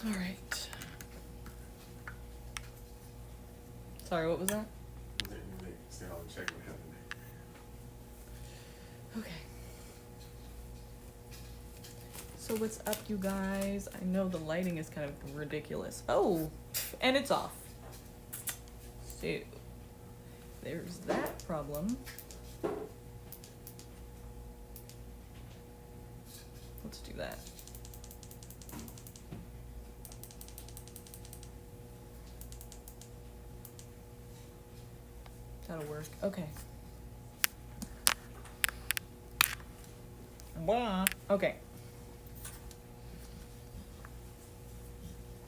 All right. Sorry, what was that? Okay. So what's up, you guys? I know the lighting is kind of ridiculous. Oh, and it's off. So there's that problem. Let's do that. That'll work. Okay. Blah. Okay.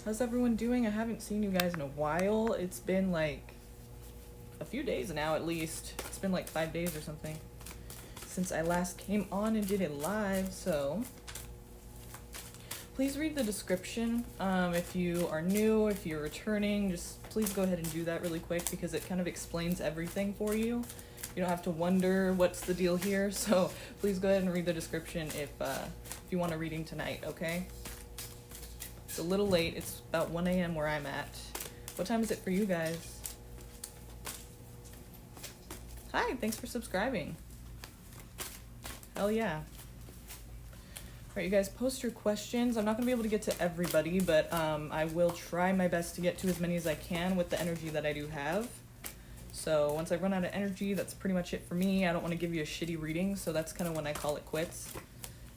How's everyone doing? I haven't seen you guys in a while. It's been like a few days now, at least. It's been like 5 days or something since I last came on and did it live, so please read the description. If you are new, if you're returning, just please go ahead and do that really quick because it kind of explains everything for you. You don't have to wonder what's the deal here, so please go ahead and read the description if you want a reading tonight, okay? It's a little late. It's about 1 a.m. where I'm at. What time is it for you guys? Hi, thanks for subscribing. Hell yeah. Alright, you guys, post your questions. I'm not going to be able to get to everybody, but I will try my best to get to as many as I can with the energy that I do have. So once I run out of energy, that's pretty much it for me. I don't want to give you a shitty reading, so that's kind of when I call it quits.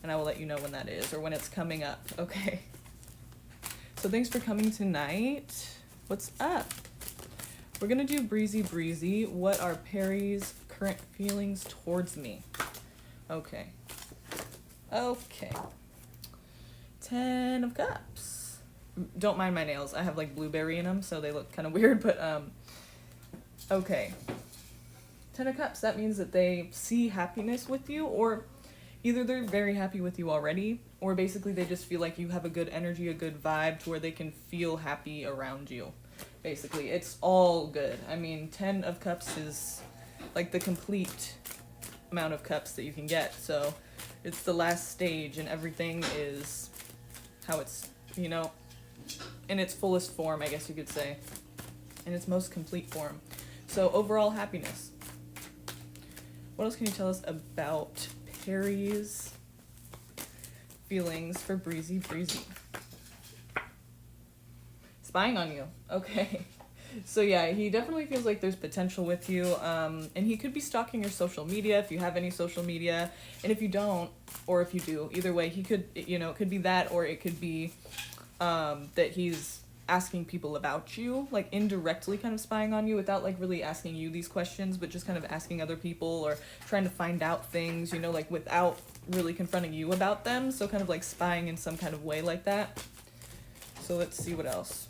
And I will let you know when that is, or when it's coming up, okay? So thanks for coming tonight. What's up? We're going to do Breezy Breezy. What are Perry's current feelings towards me? Okay. Okay. 10 of Cups. Don't mind my nails. I have like blueberry in them, so they look kind of weird, but okay. 10 of Cups, that means that they see happiness with you, or either they're very happy with you already, or basically they just feel like you have a good energy, a good vibe to where they can feel happy around you. Basically, it's all good. I mean, 10 of Cups is like the complete amount of cups that you can get, so it's the last stage and everything is how it's, you know, in its fullest form, I guess you could say, in its most complete form. So overall happiness. What else can you tell us about Perry's feelings for Breezy Breezy? Spying on you. Okay. So yeah, he definitely feels like there's potential with you, and he could be stalking your social media if you have any social media, and if you don't, or if you do, either way, he could, you know, it could be that, or it could be that he's asking people about you, like indirectly kind of spying on you without like really asking you these questions, but just kind of asking other people or trying to find out things, you know, like without really confronting you about them, so kind of like spying in some kind of way like that. So let's see what else.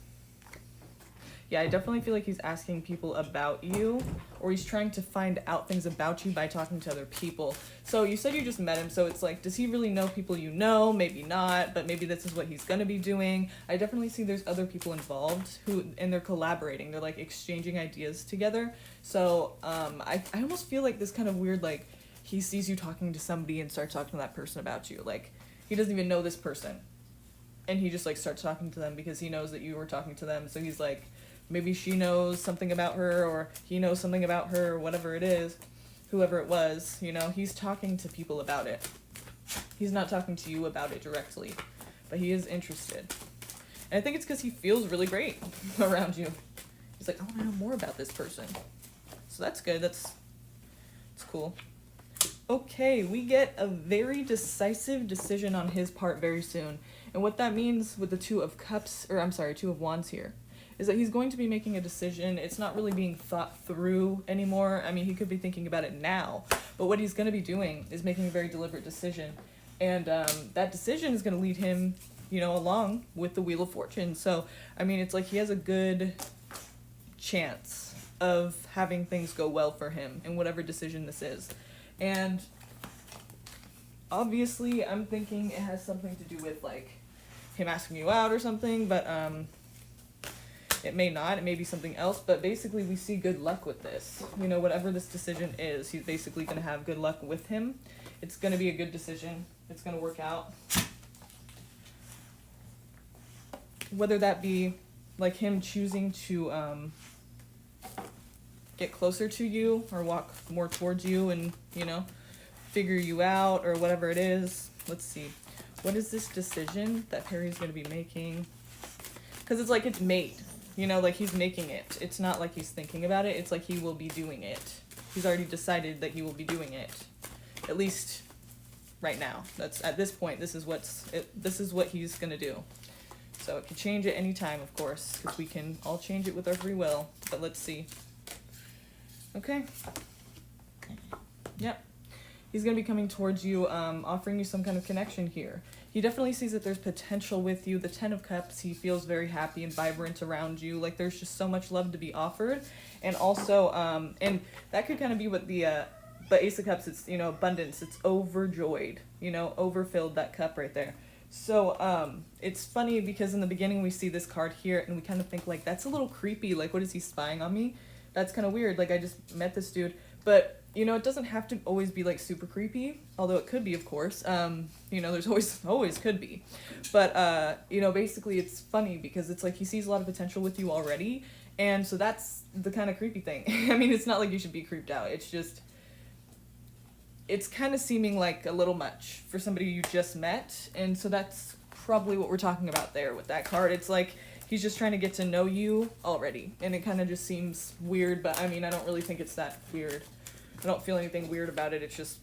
Yeah, I definitely feel like he's asking people about you, or he's trying to find out things about you by talking to other people. So you said you just met him, so it's like, does he really know people you know? Maybe not, but maybe this is what he's gonna be doing. I definitely see there's other people involved and they're collaborating. They're like exchanging ideas together. So I almost feel like this kind of weird, like he sees you talking to somebody and starts talking to that person about you. Like he doesn't even know this person, and he just like starts talking to them because he knows that you were talking to them. So he's like, maybe she knows something about her, or he knows something about her, or whatever it is, whoever it was, you know, he's talking to people about it. He's not talking to you about it directly, but he is interested. And I think it's because he feels really great around you. He's like, I want to know more about this person. So that's good. That's cool. Okay, we get a very decisive decision on his part very soon. And what that means with the Two of Wands here, is that he's going to be making a decision. It's not really being thought through anymore. I mean, he could be thinking about it now, but what he's going to be doing is making a very deliberate decision. And that decision is going to lead him, you know, along with the Wheel of Fortune. So, I mean, it's like he has a good chance of having things go well for him in whatever decision this is. And obviously, I'm thinking it has something to do with, like, him asking you out or something, but it may not. It may be something else, but basically we see good luck with this. You know, whatever this decision is, he's basically going to have good luck with him. It's going to be a good decision. It's going to work out. whether that be like him choosing to get closer to you or walk more towards you and, you know, figure you out or whatever it is. Let's see. What is this decision that Harry's going to be making? Because it's like it's made. You know, like he's making it. It's not like he's thinking about it. It's like he will be doing it. He's already decided that he will be doing it. At least right now. That's at this point, this is what he's going to do. So it could change at any time, of course, because we can all change it with our free will. But let's see. Okay. Yep. He's going to be coming towards you, offering you some kind of connection here. He definitely sees that there's potential with you. The Ten of Cups, he feels very happy and vibrant around you. Like there's just so much love to be offered. And also, and that could kind of be what the Ace of Cups, it's, you know, abundance. It's overjoyed, you know, overfilled, that cup right there. So it's funny because in the beginning we see this card here and we kind of think like, that's a little creepy. Like, what is he spying on me? That's kind of weird. Like, I just met this dude. But, you know, it doesn't have to always be like super creepy, although it could be, of course. You know, there's always could be. But, you know, basically it's funny because it's like he sees a lot of potential with you already. And so that's the kind of creepy thing. I mean, it's not like you should be creeped out. It's just, it's kind of seeming like a little much for somebody you just met. And so that's probably what we're talking about there with that card. It's like he's just trying to get to know you already. And it kind of just seems weird. But, I mean, I don't really think it's that weird. I don't feel anything weird about it. It's just,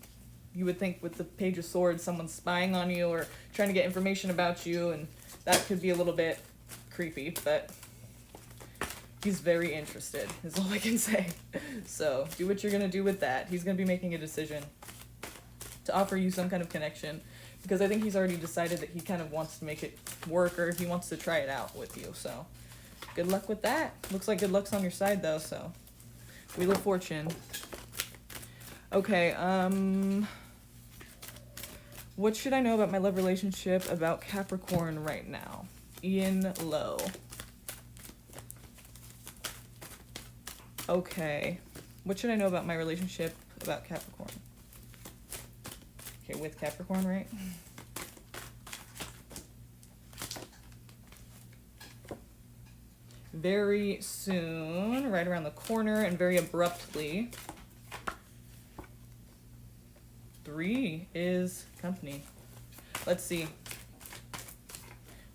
you would think with the Page of Swords, someone's spying on you or trying to get information about you, and that could be a little bit creepy, but he's very interested, is all I can say. So, do what you're going to do with that. He's going to be making a decision to offer you some kind of connection, because I think he's already decided that he kind of wants to make it work, or he wants to try it out with you, so good luck with that. Looks like good luck's on your side, though, so Wheel of Fortune. Okay, what should I know about my love relationship about Capricorn right now? Ian Lowe. Okay, what should I know about my relationship about Capricorn? Okay, with Capricorn, right? Very soon, right around the corner, and very abruptly. 3 is company. Let's see.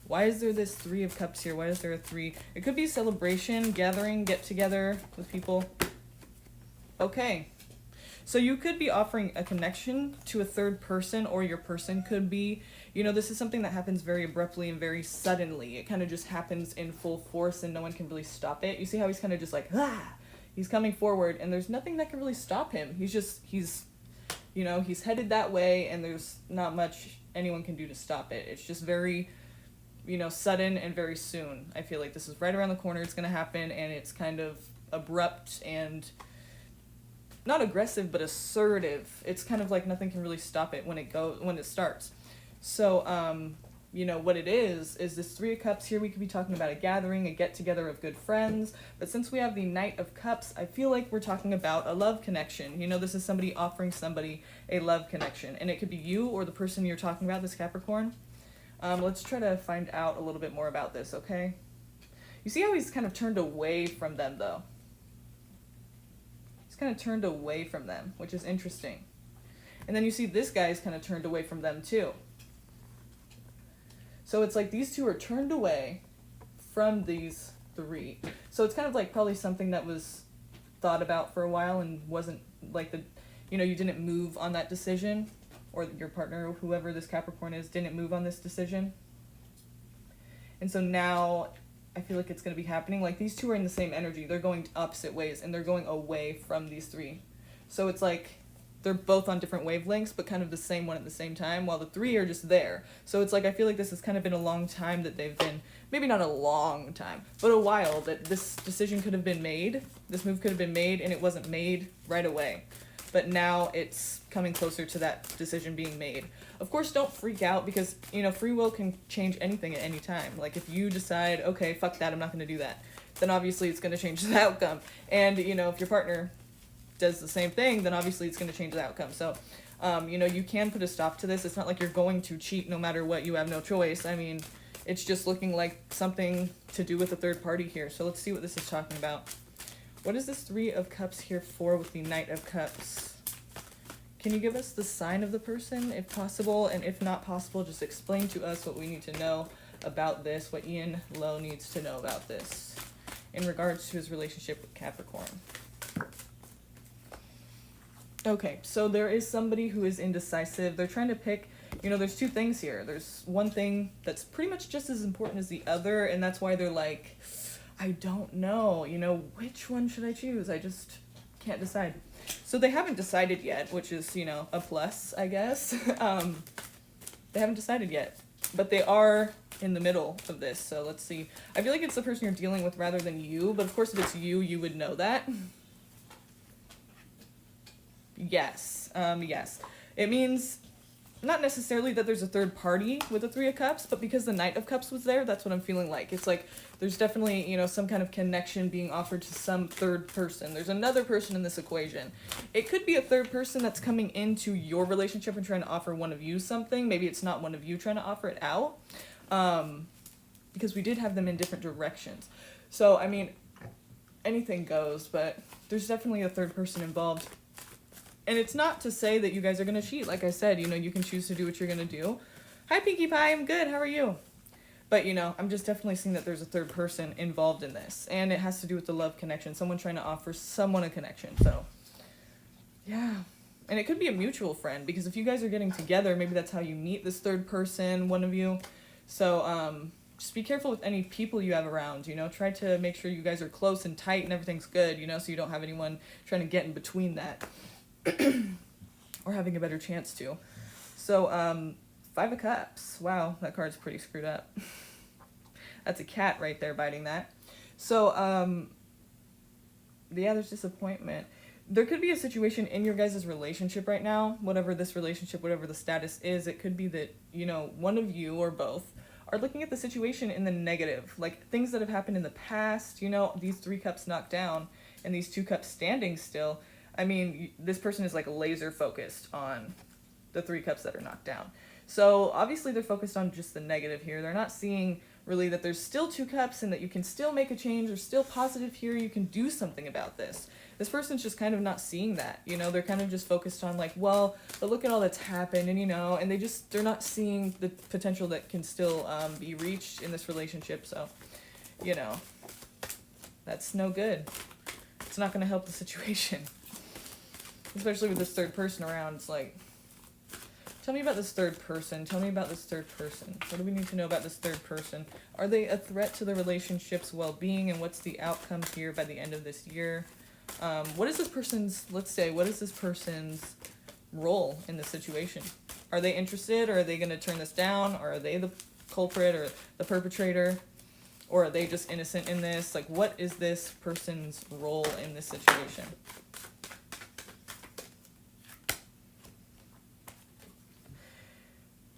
Why is there this 3 of Cups here? Why is there a 3? It could be celebration, gathering, get together with people. Okay. So you could be offering a connection to a third person, or your person could be, you know, this is something that happens very abruptly and very suddenly. It kind of just happens in full force and no one can really stop it. You see how he's kind of just like, he's coming forward and there's nothing that can really stop him. He's you know, he's headed that way, and there's not much anyone can do to stop it. It's just very, you know, sudden and very soon. I feel like this is right around the corner. It's going to happen, and it's kind of abrupt and not aggressive, but assertive. It's kind of like nothing can really stop it when it starts. So, you know, what it is this 3 of Cups here. We could be talking about a gathering, a get-together of good friends. But since we have the Knight of Cups, I feel like we're talking about a love connection. You know, this is somebody offering somebody a love connection. And it could be you or the person you're talking about, this Capricorn. Let's try to find out a little bit more about this, okay? You see how he's kind of turned away from them, though? He's kind of turned away from them, which is interesting. And then you see this guy is kind of turned away from them, too. So it's like these 2 are turned away from these 3. So it's kind of like probably something that was thought about for a while and wasn't like you know, you didn't move on that decision, or your partner, or whoever this Capricorn is, didn't move on this decision. And so now I feel like it's going to be happening. Like these 2 are in the same energy. They're going opposite ways and they're going away from these 3. So it's like they're both on different wavelengths, but kind of the same one at the same time, while the 3 are just there. So it's like, I feel like this has kind of been a long time that they've been, maybe not a long time, but a while that this decision could have been made, this move could have been made, and it wasn't made right away. But now it's coming closer to that decision being made. Of course, don't freak out, because, you know, free will can change anything at any time. Like if you decide, okay, fuck that, I'm not going to do that, then obviously it's going to change the outcome. And, you know, if your partner does the same thing, then obviously it's going to change the outcome. So, you know, you can put a stop to this. It's not like you're going to cheat no matter what. You have no choice. I mean, It's just looking like something to do with a third party here. So let's see what this is talking about. What is this Three of Cups here for with the Knight of Cups? Can you give us the sign of the person if possible? And if not possible, just explain to us what we need to know about this, what Ian Lowe needs to know about this in regards to his relationship with Capricorn. Okay, so there is somebody who is indecisive. They're trying to pick, you know, there's two things here. There's one thing that's pretty much just as important as the other, and that's why they're like, I don't know, you know, which one should I choose? I just can't decide. So they haven't decided yet, which is, you know, a plus, I guess. They haven't decided yet, but they are in the middle of this. So let's see. I feel like it's the person you're dealing with rather than you, but of course if it's you, you would know that. Yes. Yes. It means not necessarily that there's a third party with the Three of Cups, but because the Knight of Cups was there, that's what I'm feeling like. It's like there's definitely, you know, some kind of connection being offered to some third person. There's another person in this equation. It could be a third person that's coming into your relationship and trying to offer one of you something. Maybe it's not one of you trying to offer it out, because we did have them in different directions. So, I mean, anything goes, but there's definitely a third person involved. And it's not to say that you guys are going to cheat. Like I said, you know, you can choose to do what you're going to do. Hi, Pinkie Pie. I'm good. How are you? But, you know, I'm just definitely seeing that there's a third person involved in this. And it has to do with the love connection. Someone trying to offer someone a connection. So, yeah. And it could be a mutual friend. Because if you guys are getting together, maybe that's how you meet this third person, one of you. So, just be careful with any people you have around, you know. Try to make sure you guys are close and tight and everything's good, you know, so you don't have anyone trying to get in between that. Or having a better chance to. So, Five of Cups. Wow, that card's pretty screwed up. That's a cat right there biting that. So, yeah, there's disappointment. There could be a situation in your guys' relationship right now, whatever this relationship, whatever the status is. It could be that, you know, one of you or both are looking at the situation in the negative. Like, things that have happened in the past, you know, these 3 cups knocked down and these 2 cups standing still. I mean, this person is like laser focused on the 3 cups that are knocked down. So obviously they're focused on just the negative here. They're not seeing really that there's still 2 cups and that you can still make a change. There's still positive here. You can do something about this. This person's just kind of not seeing that. You know, they're kind of just focused on like, well, but look at all that's happened, and you know, and they're not seeing the potential that can still be reached in this relationship. So, you know, that's no good. It's not going to help the situation. Especially with this third person around, it's like, tell me about this third person. Tell me about this third person. What do we need to know about this third person? Are they a threat to the relationship's well-being, and what's the outcome here by the end of this year? What is this person's, let's say, what is this person's role in this situation? Are they interested, or are they going to turn this down, or are they the culprit or the perpetrator, or are they just innocent in this? Like, what is this person's role in this situation?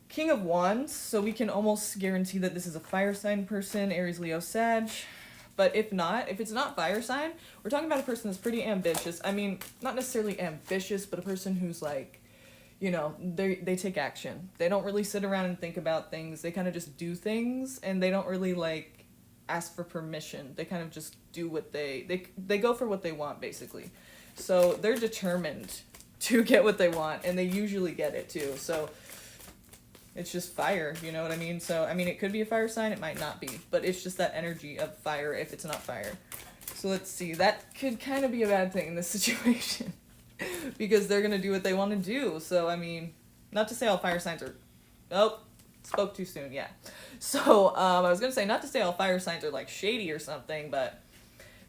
King of Wands, so we can almost guarantee that this is a fire sign person, Aries, Leo, Sag. But if not, if it's not fire sign, we're talking about a person that's pretty ambitious. I mean, not necessarily ambitious, but a person who's like, you know, they take action. They don't really sit around and think about things. They kind of just do things, and they don't really like ask for permission. They kind of just do what they go for what they want, basically. So they're determined to get what they want, and they usually get it too. So it's just fire, you know what I mean? So, I mean, it could be a fire sign, it might not be, but it's just that energy of fire if it's not fire. So let's see, that could kind of be a bad thing in this situation because they're going to do what they want to do. So, I mean, not to say all fire signs are, oh, spoke too soon, yeah. So, I was going to say, not to say all fire signs are like shady or something, but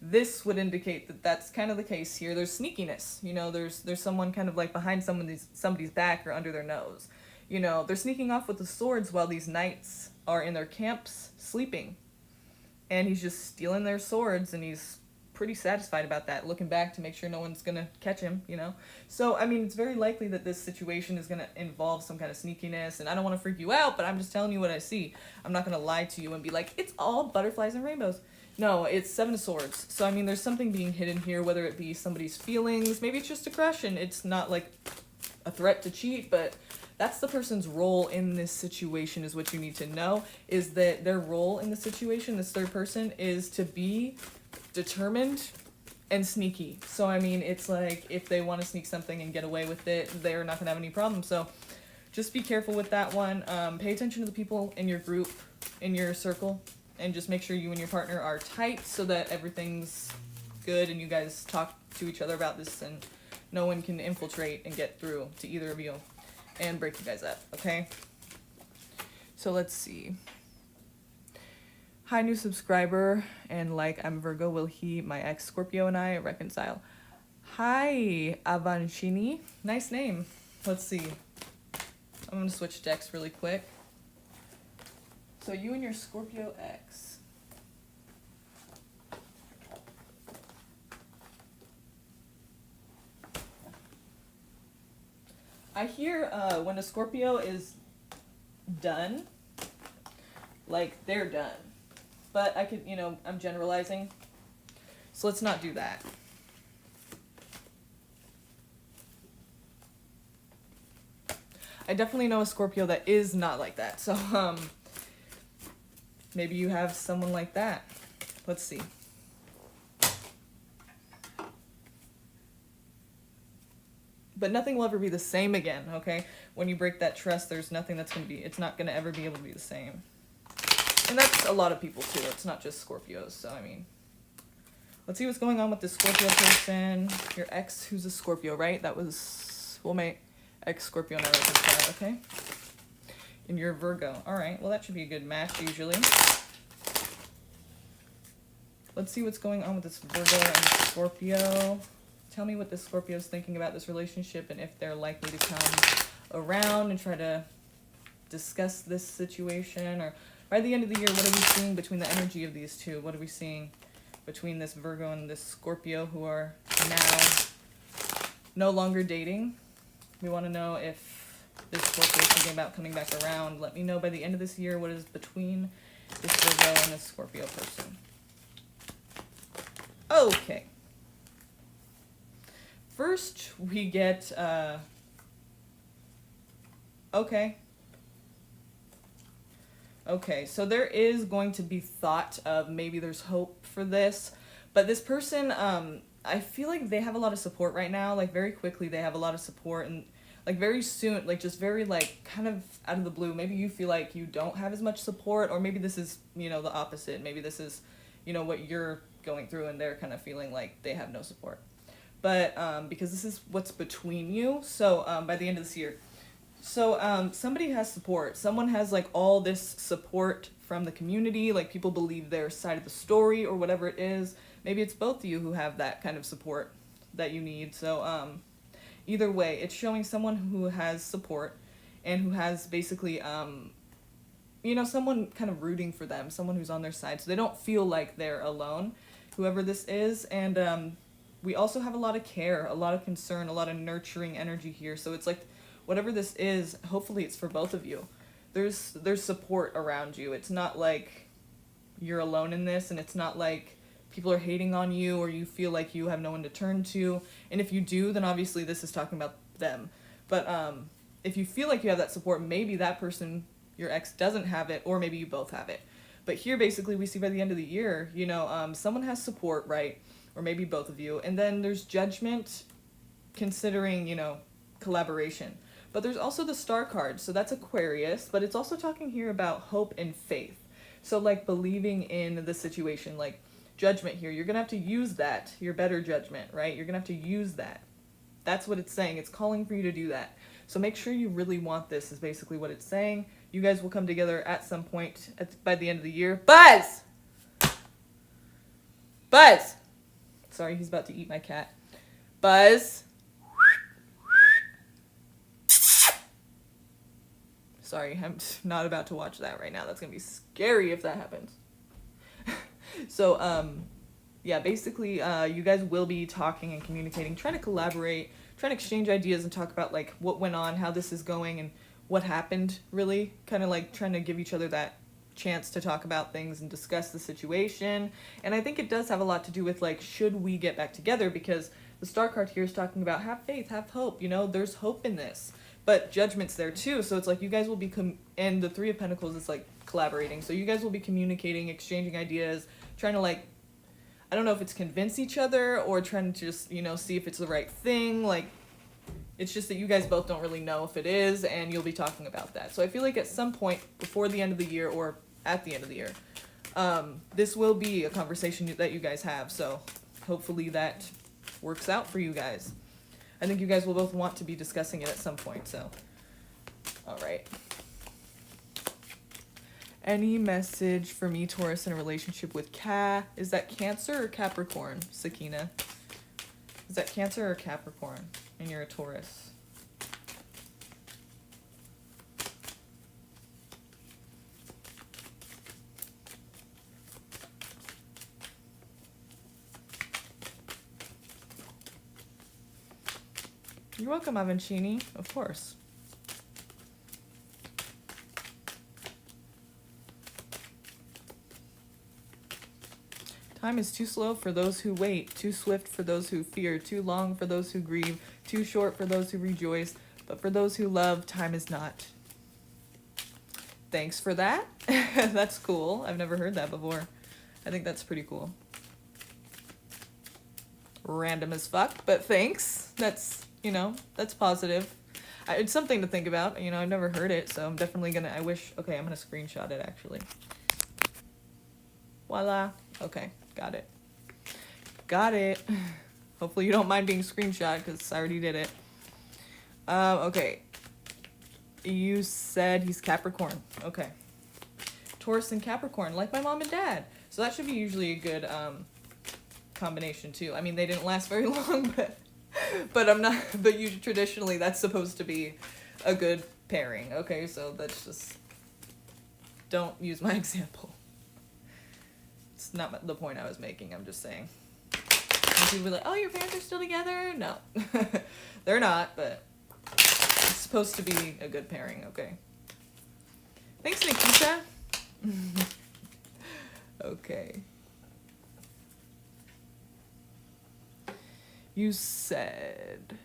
this would indicate that that's kind of the case here. There's sneakiness, you know, there's someone kind of like behind somebody's back or under their nose. You know, they're sneaking off with the swords while these knights are in their camps sleeping. And he's just stealing their swords, and he's pretty satisfied about that, looking back to make sure no one's going to catch him, you know. So, I mean, it's very likely that this situation is going to involve some kind of sneakiness, and I don't want to freak you out, but I'm just telling you what I see. I'm not going to lie to you and be like, it's all butterflies and rainbows. No, it's 7 of Swords. So, I mean, there's something being hidden here, whether it be somebody's feelings, maybe it's just a crush, and it's not like a threat to cheat, but that's the person's role in this situation, is what you need to know, is that their role in the situation, this third person, is to be determined and sneaky. So I mean, it's like if they want to sneak something and get away with it, they're not gonna have any problem. So just be careful with that one. Pay attention to the people in your group, in your circle, and just make sure you and your partner are tight so that everything's good and you guys talk to each other about this and no one can infiltrate and get through to either of you and break you guys up, okay? So let's see. Hi, new subscriber, and like, I'm Virgo. Will he, my ex Scorpio, and I reconcile? Hi, Avanshini. Nice name. Let's see. I'm gonna switch decks really quick. So you and your Scorpio ex. I hear when a Scorpio is done, like they're done. But I could, I'm generalizing. So let's not do that. I definitely know a Scorpio that is not like that. So, maybe you have someone like that. Let's see. But nothing will ever be the same again, okay? When you break that trust, there's nothing that's going to be, it's not going to ever be able to be the same. And that's a lot of people too. It's not just Scorpios. So, I mean, let's see what's going on with this Scorpio person. Your ex, who's a Scorpio, right? That was, well, my ex Scorpio and I reconcile, okay? And you're Virgo. All right. Well, that should be a good match usually. Let's see what's going on with this Virgo and Scorpio. Tell me what this Scorpio is thinking about this relationship and if they're likely to come around and try to discuss this situation, or by the end of the year, what are we seeing between the energy of these two? What are we seeing between this Virgo and this Scorpio who are now no longer dating? We want to know if this Scorpio is thinking about coming back around. Let me know by the end of this year what is between this Virgo and this Scorpio person. Okay. First, we get, okay. Okay, so there is going to be thought of maybe there's hope for this, but this person, I feel like they have a lot of support right now. Like very quickly they have a lot of support, and like very soon, like just very like kind of out of the blue, maybe you feel like you don't have as much support, or maybe this is, the opposite. Maybe this is, what you're going through and they're kind of feeling like they have no support. But because this is what's between you, so by the end of this year, so somebody has support. Someone has like all this support from the community, like people believe their side of the story or whatever it is. Maybe it's both of you who have that kind of support that you need. So either way, it's showing someone who has support and who has basically, someone kind of rooting for them, someone who's on their side, so they don't feel like they're alone, whoever this is. And we also have a lot of care, a lot of concern, a lot of nurturing energy here. So it's like, whatever this is, hopefully it's for both of you. There's support around you. It's not like you're alone in this, and it's not like people are hating on you or you feel like you have no one to turn to. And if you do, then obviously this is talking about them. But if you feel like you have that support, maybe that person, your ex, doesn't have it, or maybe you both have it. But here basically we see by the end of the year, someone has support, right? Or maybe both of you. And then there's judgment considering, collaboration. But there's also the star card, so that's Aquarius, but it's also talking here about hope and faith. So like believing in the situation, like judgment here, you're gonna have to use that, your better judgment, right? You're gonna have to use that. That's what it's saying. It's calling for you to do that. So make sure you really want this, is basically what it's saying. You guys will come together at some point by the end of the year. Buzz! Buzz! Sorry, he's about to eat my cat. Buzz! Sorry, I'm not about to watch that right now. That's going to be scary if that happens. So, yeah, basically, you guys will be talking and communicating, trying to collaborate, trying to exchange ideas and talk about, like, what went on, how this is going, and what happened, really. Kind of, like, trying to give each other that chance to talk about things and discuss the situation. And I think it does have a lot to do with, like, should we get back together? Because the star card here is talking about have faith, have hope. There's hope in this. but Judgment's there too. So it's like you guys will be and the Three of Pentacles is like collaborating. So you guys will be communicating, exchanging ideas, trying to like, I don't know if it's convince each other or trying to just, you know, see if it's the right thing. Like, it's just that you guys both don't really know if it is, and you'll be talking about that. So I feel like at some point before the end of the year or at the end of the year, this will be a conversation that you guys have. So hopefully that works out for you guys. I think you guys will both want to be discussing it at some point. So, all right. Any message for me, Taurus, in a relationship with is that Cancer or Capricorn, Sakina? Is that Cancer or Capricorn? And you're a Taurus. You're welcome, Avancini. Of course. Time is too slow for those who wait, too swift for those who fear, too long for those who grieve, too short for those who rejoice, but for those who love, time is not. Thanks for that. That's cool. I've never heard that before. I think that's pretty cool. Random as fuck, but thanks. That's, you know, that's positive. It's something to think about. You know, I've never heard it, so I'm definitely gonna, I'm gonna screenshot it actually. Voila. Okay, got it. Got it. Hopefully you don't mind being screenshot because I already did it. Okay. You said he's Capricorn. Okay. Taurus and Capricorn, like my mom and dad. So that should be usually a good combination too. I mean, they didn't last very long, but traditionally that's supposed to be a good pairing. Okay, so that's just, don't use my example. It's not the point I was making, I'm just saying. And people be like, oh, your parents are still together? No. They're not, but it's supposed to be a good pairing, okay? Thanks, Nikita. Okay. You said...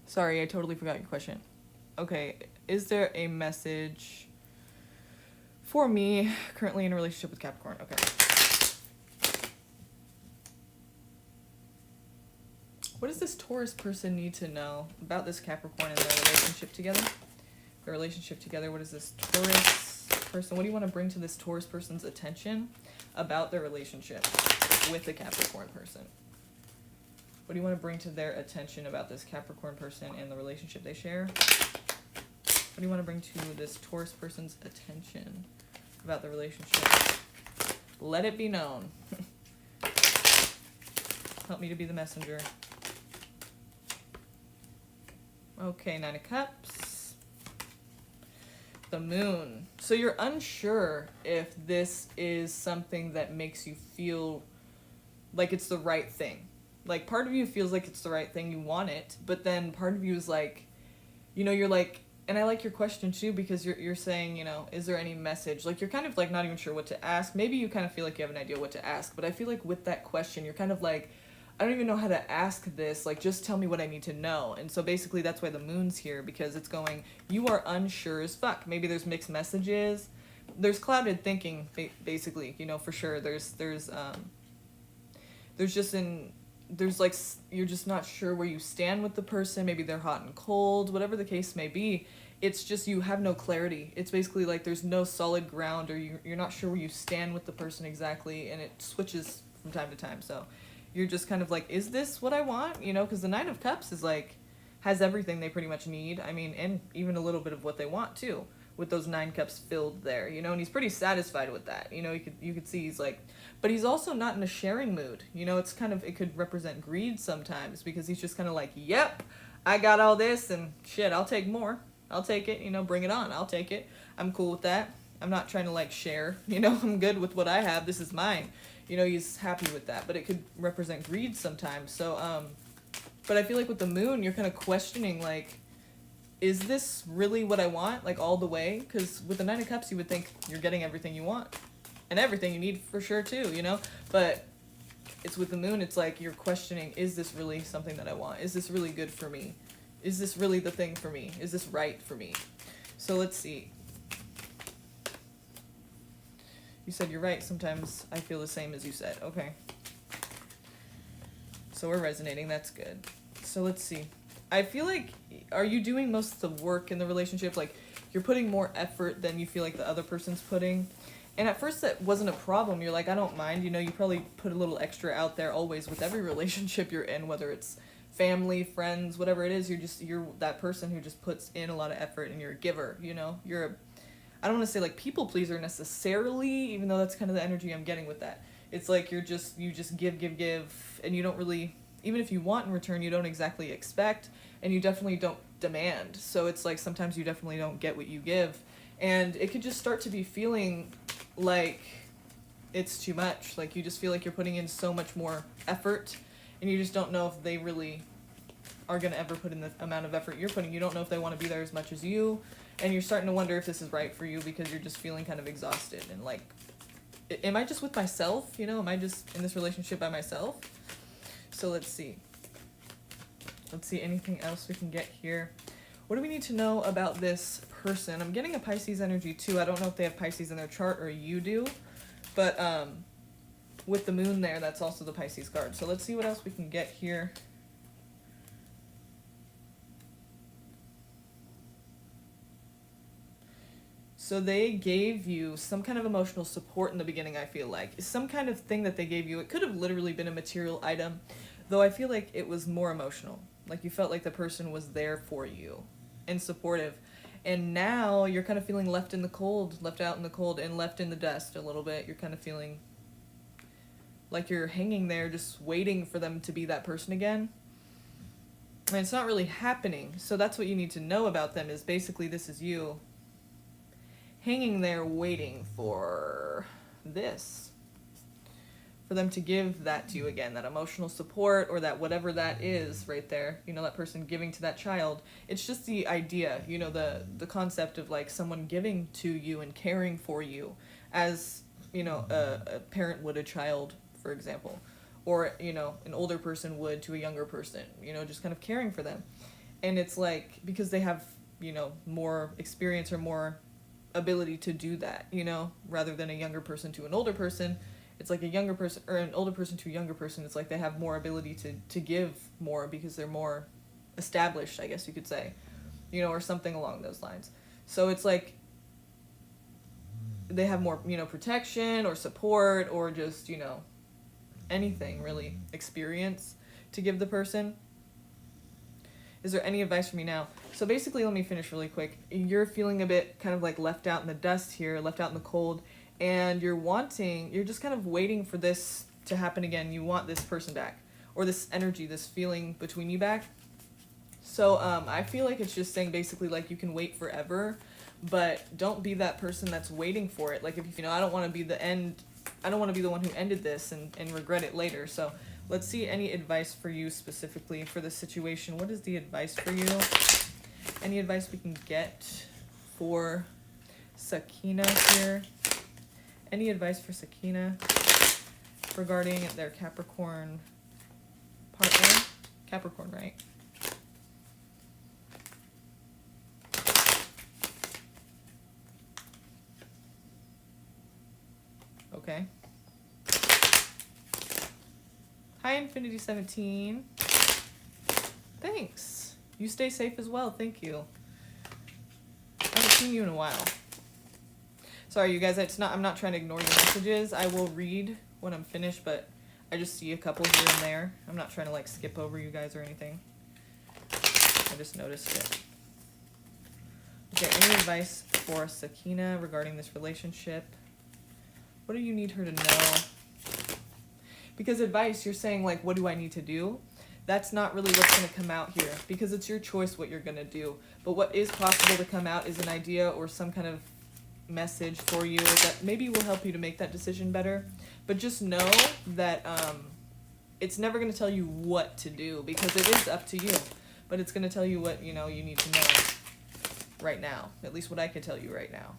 Sorry, I totally forgot your question. Okay, is there a message... for me, currently in a relationship with Capricorn? Okay. What does this Taurus person need to know about this Capricorn and their relationship together? Their relationship together, what is this Taurus person? What do you want to bring to this Taurus person's attention about their relationship with the Capricorn person? What do you want to bring to their attention about this Capricorn person and the relationship they share? What do you want to bring to this Taurus person's attention about the relationship? Let it be known. Help me to be the messenger. Okay, Nine of Cups. The Moon. So you're unsure if this is something that makes you feel like it's the right thing. Like, part of you feels like it's the right thing, you want it, but then part of you is like, you know, you're like, and I like your question too, because you're saying, you know, is there any message? Like, you're kind of like not even sure what to ask. Maybe you kind of feel like you have an idea what to ask, but I feel like with that question, you're kind of like, I don't even know how to ask this. Like, just tell me what I need to know. And so basically that's why the Moon's here, because it's going, you are unsure as fuck. Maybe there's mixed messages. There's clouded thinking, basically, you know, for sure. There's like, you're just not sure where you stand with the person. Maybe they're hot and cold, whatever the case may be. It's just, you have no clarity. It's basically like there's no solid ground, or you're not sure where you stand with the person exactly, and it switches from time to time. So you're just kind of like, is this what I want? You know, because the Nine of Cups is like, has everything they pretty much need. I mean, and even a little bit of what they want too, with those 9 cups filled there, you know, and he's pretty satisfied with that. You know, you could see he's like, but he's also not in a sharing mood. You know, it's kind of, it could represent greed sometimes, because he's just kind of like, yep, I got all this and shit, I'll take more. I'll take it, you know, bring it on. I'll take it. I'm cool with that. I'm not trying to like share, you know, I'm good with what I have. This is mine. You know, he's happy with that, but it could represent greed sometimes. So, but I feel like with the Moon, you're kind of questioning, like, is this really what I want? Like, all the way? Because with the 9 of Cups, you would think you're getting everything you want. And everything you need for sure, too, you know? But it's with the moon, it's like you're questioning, is this really something that I want? Is this really good for me? Is this really the thing for me? Is this right for me? So let's see. You said you're right. Sometimes I feel the same as you said. Okay. So we're resonating. That's good. So let's see. I feel like, are you doing most of the work in the relationship? Like, you're putting more effort than you feel like the other person's putting. And at first that wasn't a problem. You're like, I don't mind. You know, you probably put a little extra out there always with every relationship you're in, whether it's family, friends, whatever it is. You're that person who just puts in a lot of effort, and you're a giver, you know? I don't want to say like people pleaser necessarily, even though that's kind of the energy I'm getting with that. It's like you just give, and you don't really, even if you want in return, you don't exactly expect, and you definitely don't demand. So it's like sometimes you definitely don't get what you give, and it could just start to be feeling like it's too much. Like you just feel like you're putting in so much more effort, and you just don't know if they really are going to ever put in the amount of effort you're putting. You don't know if they want to be there as much as you, and you're starting to wonder if this is right for you because you're just feeling kind of exhausted and like, am I just with myself? You know, am I just in this relationship by myself? So let's see. Let's see anything else we can get here. What do we need to know about this person? I'm getting a Pisces energy too. I don't know if they have Pisces in their chart or you do, but with the moon there, that's also the Pisces card. So let's see what else we can get here. So they gave you some kind of emotional support in the beginning, I feel like. Some kind of thing that they gave you. It could have literally been a material item, though I feel like it was more emotional. Like you felt like the person was there for you and supportive. And now you're kind of feeling left in the cold, left out in the cold, and left in the dust a little bit. You're kind of feeling like you're hanging there just waiting for them to be that person again. And it's not really happening. So that's what you need to know about them, is basically this is you hanging there waiting for this, for them to give that to you again, that emotional support, or that whatever that is right there, you know, that person giving to that child. It's just the idea, you know, the concept of like someone giving to you and caring for you as, you know, a parent would a child, for example, or, you know, an older person would to a younger person, you know, just kind of caring for them. And it's like, because they have, you know, more experience or more ability to do that, you know, rather than a younger person to an older person. It's like a younger person or an older person to a younger person. It's like they have more ability to give more because they're more established, I guess you could say, you know, or something along those lines. So it's like they have more, you know, protection or support or just, you know, anything really, experience to give the person. Is there any advice for me now? So basically, let me finish really quick. You're feeling a bit kind of like left out in the dust here, left out in the cold, and you're just kind of waiting for this to happen again. You want this person back, or this energy, this feeling between you back. So I feel like it's just saying basically like you can wait forever, but don't be that person that's waiting for it. Like if you know, I don't want to be the one who ended this and regret it later. So let's see any advice for you specifically for this situation. What is the advice for you? Any advice we can get for Sakina here? Any advice for Sakina regarding their Capricorn partner? Capricorn, right? Okay. Hi, Infinity 17. Thanks. You stay safe as well. Thank you. I haven't seen you in a while. Sorry, you guys. I'm not trying to ignore your messages. I will read when I'm finished, but I just see a couple here and there. I'm not trying to like skip over you guys or anything. I just noticed it. Okay, any advice for Sakina regarding this relationship? What do you need her to know? Because advice, you're saying like, what do I need to do? That's not really what's going to come out here, because it's your choice what you're going to do. But what is possible to come out is an idea or some kind of message for you that maybe will help you to make that decision better. But just know that it's never going to tell you what to do, because it is up to you. But it's going to tell you what, you know, you need to know right now. At least what I can tell you right now.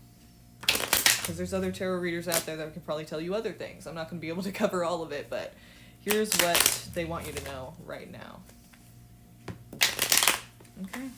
Because there's other tarot readers out there that can probably tell you other things. I'm not going to be able to cover all of it, but here's what they want you to know right now. Okay.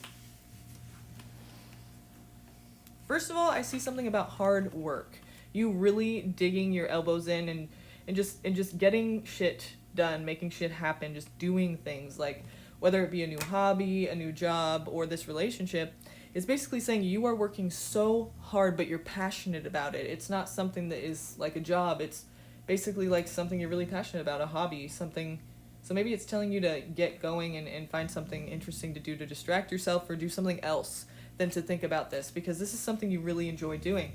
First of all, I see something about hard work. You really digging your elbows in and just getting shit done, making shit happen, just doing things, like whether it be a new hobby, a new job, or this relationship. It's basically saying you are working so hard, but you're passionate about it. It's not something that is like a job. It's basically like something you're really passionate about, a hobby, something. So maybe it's telling you to get going and find something interesting to do to distract yourself, or do something else than to think about this, because this is something you really enjoy doing.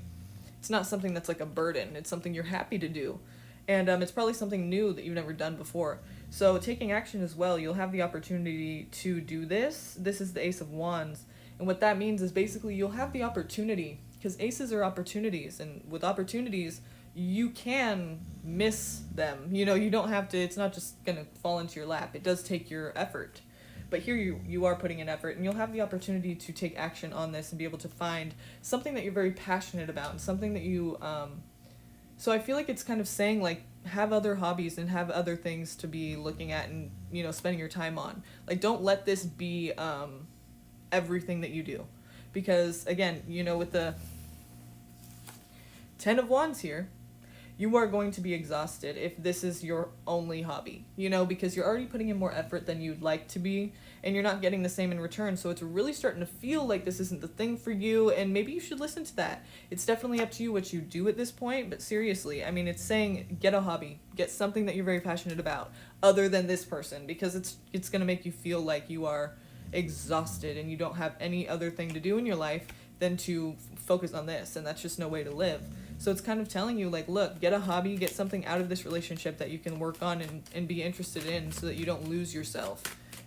It's not something that's like a burden. It's something you're happy to do. And it's probably something new that you've never done before. So taking action as well, you'll have the opportunity to do this. This is the Ace of Wands. And what that means is basically you'll have the opportunity, because aces are opportunities. And with opportunities, you can miss them. You know, you don't have to, it's not just going to fall into your lap. It does take your effort. But here you are putting in effort, and you'll have the opportunity to take action on this and be able to find something that you're very passionate about, and something that you, so I feel like it's kind of saying, like, have other hobbies and have other things to be looking at and, you know, spending your time on. Like, don't let this be everything that you do. Because, again, you know, with the 10 of Wands here, you are going to be exhausted if this is your only hobby, you know, because you're already putting in more effort than you'd like to be, and you're not getting the same in return. So it's really starting to feel like this isn't the thing for you, and maybe you should listen to that. It's definitely up to you what you do at this point, but seriously, I mean, it's saying get a hobby, get something that you're very passionate about other than this person, because it's going to make you feel like you are exhausted and you don't have any other thing to do in your life than to focus on this, and that's just no way to live. So it's kind of telling you, like, look, get a hobby, get something out of this relationship that you can work on and be interested in, so that you don't lose yourself,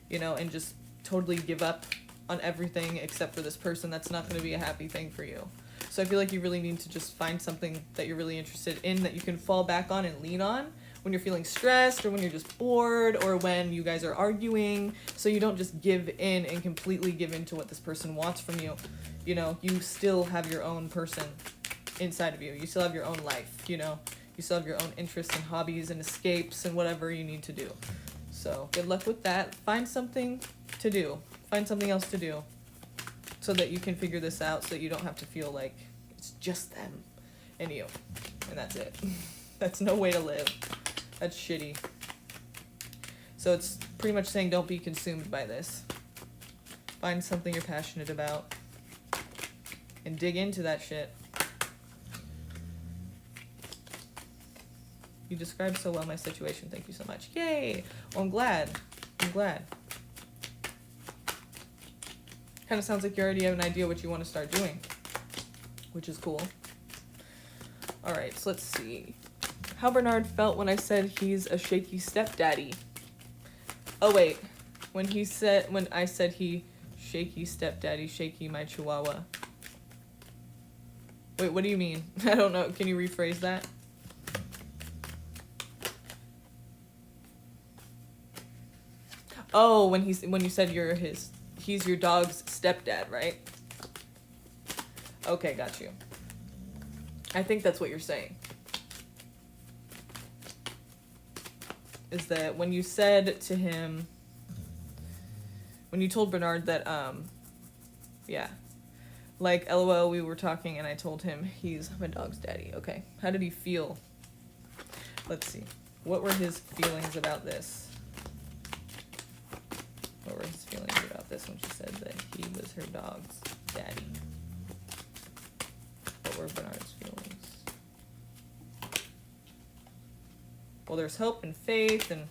you know, and just totally give up on everything except for this person. That's not going to be a happy thing for you. So I feel like you really need to just find something that you're really interested in, that you can fall back on and lean on when you're feeling stressed, or when you're just bored, or when you guys are arguing, so you don't just give in and completely give in to what this person wants from you. You know, you still have your own person inside of you. You still have your own life, you know. You still have your own interests and hobbies and escapes and whatever you need to do. So good luck with that. Find something to do. Find something else to do, so that you can figure this out, so that you don't have to feel like it's just them and you. And that's it. That's no way to live. That's shitty. So it's pretty much saying don't be consumed by this. Find something you're passionate about and dig into that shit. You described so well my situation. Thank you so much. Yay! Well, I'm glad. I'm glad. Kind of sounds like you already have an idea what you want to start doing, which is cool. All right, so let's see. How Bernard felt when I said he's a shaky stepdaddy. Oh, wait. When I said he shaky stepdaddy, shaky my chihuahua. Wait, what do you mean? I don't know. Can you rephrase that? Oh, when you said he's your dog's stepdad, right? Okay, got you. I think that's what you're saying. Is that when you said to him, when you told Bernard that, yeah, like, LOL, we were talking and I told him he's my dog's daddy. Okay, how did he feel? Let's see. What were his feelings about this? What were his feelings about this when she said that he was her dog's daddy? What were Bernard's feelings? Well, there's hope and faith and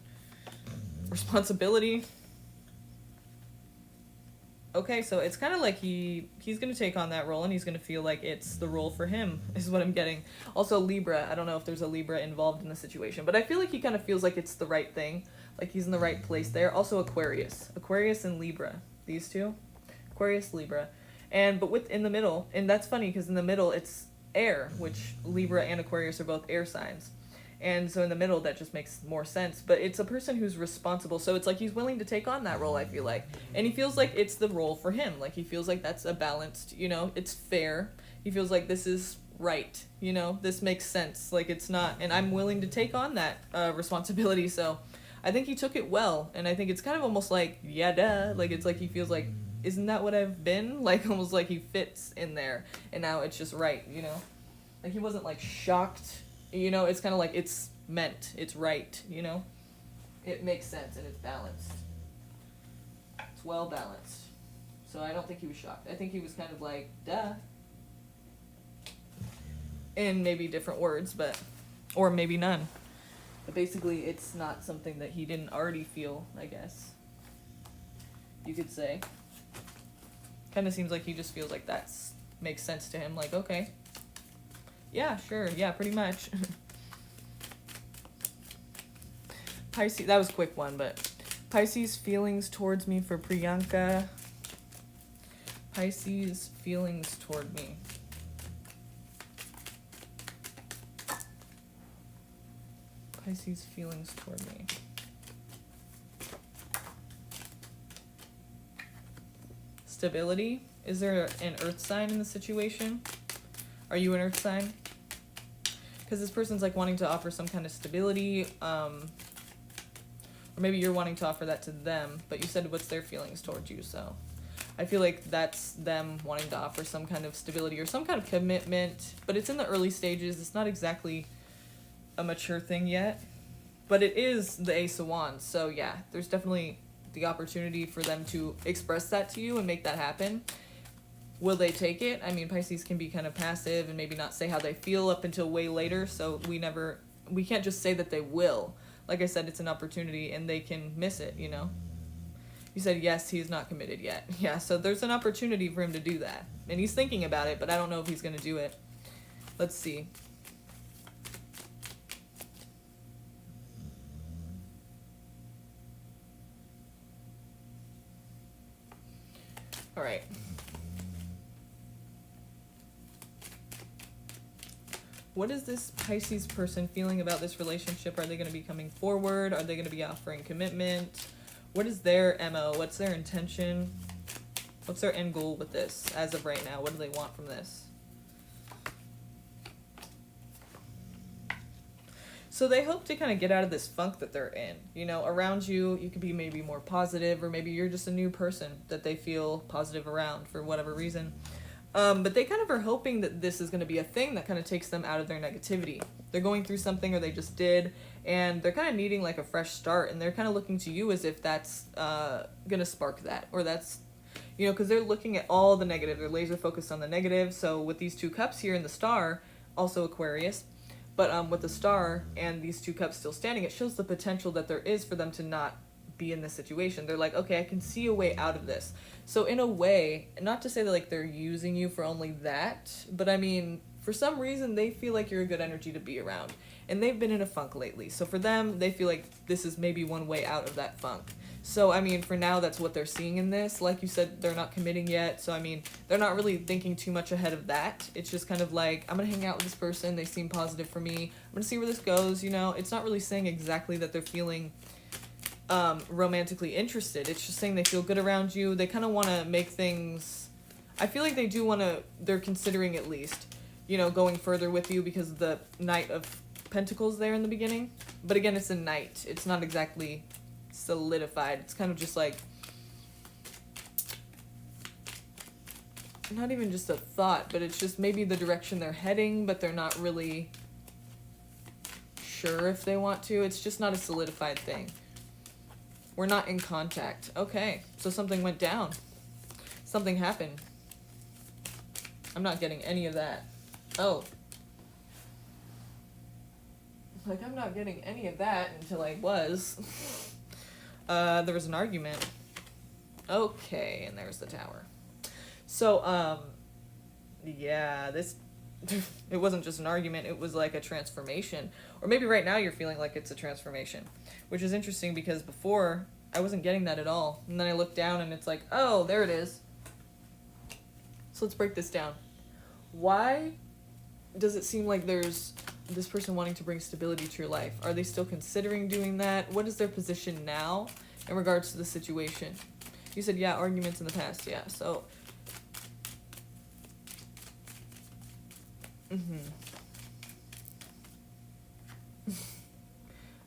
responsibility. Okay, so it's kind of like he's going to take on that role, and he's going to feel like it's the role for him, is what I'm getting. Also, Libra. I don't know if there's a Libra involved in the situation, but I feel like he kind of feels like it's the right thing. Like he's in the right place there. Also, Aquarius. Aquarius and Libra. These two. Aquarius, Libra. But in the middle, and that's funny because in the middle it's air, which Libra and Aquarius are both air signs. And so in the middle, that just makes more sense. But it's a person who's responsible. So it's like he's willing to take on that role, I feel like. And he feels like it's the role for him. Like he feels like that's a balanced, it's fair. He feels like this is right. This makes sense. Like it's not. And I'm willing to take on that responsibility. So I think he took it well, and I think it's kind of almost like, yeah, duh. Like, it's like he feels like, isn't that what I've been? Like, almost like he fits in there, and now it's just right, you know? Like, he wasn't, like, shocked, you know? It's kind of like, it's meant, it's right, you know? It makes sense, and it's balanced. It's well balanced. So I don't think he was shocked. I think he was kind of like, duh. In maybe different words, but, or maybe none. But basically, it's not something that he didn't already feel, I guess. You could say. Kind of seems like he just feels like that makes sense to him. Like, okay. Yeah, sure. Yeah, pretty much. Pisces, that was a quick one, but Pisces feelings towards me for Priyanka. Pisces feelings toward me. Pisces feelings toward me. Stability. Is there an earth sign in the situation? Are you an earth sign? Because this person's like wanting to offer some kind of stability, or maybe you're wanting to offer that to them, but you said what's their feelings towards you, so I feel like that's them wanting to offer some kind of stability or some kind of commitment, but it's in the early stages. It's not exactly a mature thing yet, but it is the Ace of Wands, so yeah, there's definitely the opportunity for them to express that to you and make that happen. Will they take it? I mean, Pisces can be kind of passive and maybe not say how they feel up until way later, so we can't just say that they will. Like I said, it's an opportunity and they can miss it, you know? You said, yes, he's not committed yet. Yeah, so there's an opportunity for him to do that. And he's thinking about it, but I don't know if he's going to do it. Let's see. All right. What is this Pisces person feeling about this relationship? Are they going to be coming forward? Are they going to be offering commitment? What is their MO? What's their intention? What's their end goal with this as of right now? What do they want from this? So they hope to kind of get out of this funk that they're in. You know, around you, you could be maybe more positive, or maybe you're just a new person that they feel positive around for whatever reason. But they kind of are hoping that this is going to be a thing that kind of takes them out of their negativity. They're going through something, or they just did, and they're kind of needing like a fresh start, and they're kind of looking to you as if that's going to spark that, or that's, you know, because they're looking at all the negative. They're laser focused on the negative. So with these two cups here in the star, also Aquarius, but with the star and these two cups still standing, it shows the potential that there is for them to not be in this situation. They're like, okay, I can see a way out of this. So in a way, not to say that like they're using you for only that, but I mean, for some reason they feel like you're a good energy to be around, and they've been in a funk lately. So for them, they feel like this is maybe one way out of that funk. So I mean, for now, that's what they're seeing in this. Like you said, they're not committing yet, so I mean, they're not really thinking too much ahead of that. It's just kind of like, I'm gonna hang out with this person, they seem positive for me, I'm gonna see where this goes, you know. It's not really saying exactly that they're feeling romantically interested. It's just saying they feel good around you. They kind of want to make things, I feel like they do want to, they're considering at least, you know, going further with you because of the Knight of Pentacles there in the beginning. But again, it's a knight. It's not exactly solidified. It's kind of just like, not even just a thought, but it's just maybe the direction they're heading, but they're not really sure if they want to. It's just not a solidified thing. We're not in contact. Okay, so something went down. Something happened. I'm not getting any of that. Oh. Like, I'm not getting any of that until I was. There was an argument. Okay, and there's the tower. So, yeah, this, it wasn't just an argument, it was like a transformation. Or maybe right now you're feeling like it's a transformation, which is interesting because before I wasn't getting that at all. And then I looked down and it's like, oh, there it is. So let's break this down. Why does it seem like there's this person wanting to bring stability to your life? Are they still considering doing that? What is their position now in regards to the situation? You said, yeah, arguments in the past. Yeah, so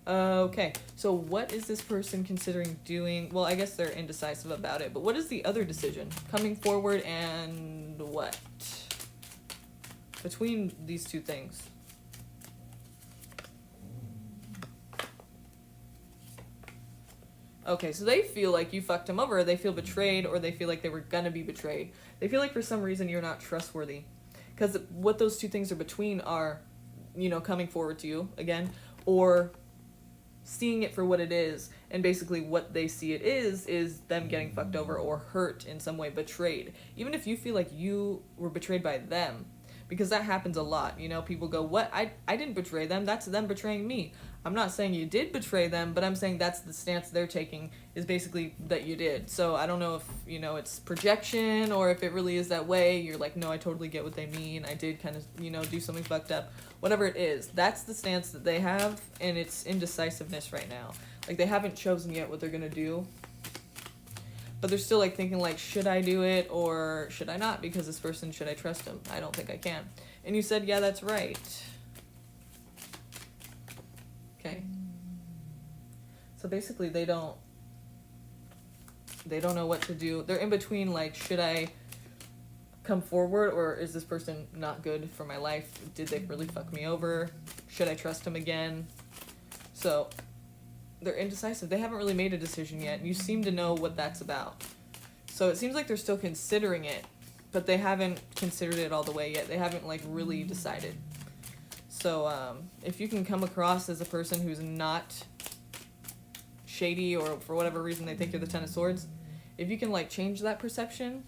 Okay, so what is this person considering doing? Well, I guess they're indecisive about it, but what is the other decision? Coming forward and what? Between these two things. Okay, so they feel like you fucked them over, or they feel betrayed, or they feel like they were gonna be betrayed. They feel like for some reason you're not trustworthy. Because what those two things are between are, coming forward to you again, or seeing it for what it is, and basically what they see it is them getting fucked over or hurt in some way, betrayed. Even if you feel like you were betrayed by them, because that happens a lot. People go, what? I didn't betray them, that's them betraying me. I'm not saying you did betray them, but I'm saying that's the stance they're taking, is basically that you did. So I don't know if, it's projection, or if it really is that way. You're like, no, I totally get what they mean. I did kind of, do something fucked up. Whatever it is, that's the stance that they have, and it's indecisiveness right now. Like, they haven't chosen yet what they're gonna do. But they're still, thinking, should I do it, or should I not? Because this person, should I trust him? I don't think I can. And you said, yeah, that's right. Okay. So basically they don't know what to do. They're in between, should I come forward, or is this person not good for my life? Did they really fuck me over? Should I trust him again? So they're indecisive. They haven't really made a decision yet, and you seem to know what that's about. So it seems like they're still considering it, but they haven't considered it all the way yet. They haven't really decided. So if you can come across as a person who's not shady, or for whatever reason they think you're the Ten of Swords, if you can change that perception,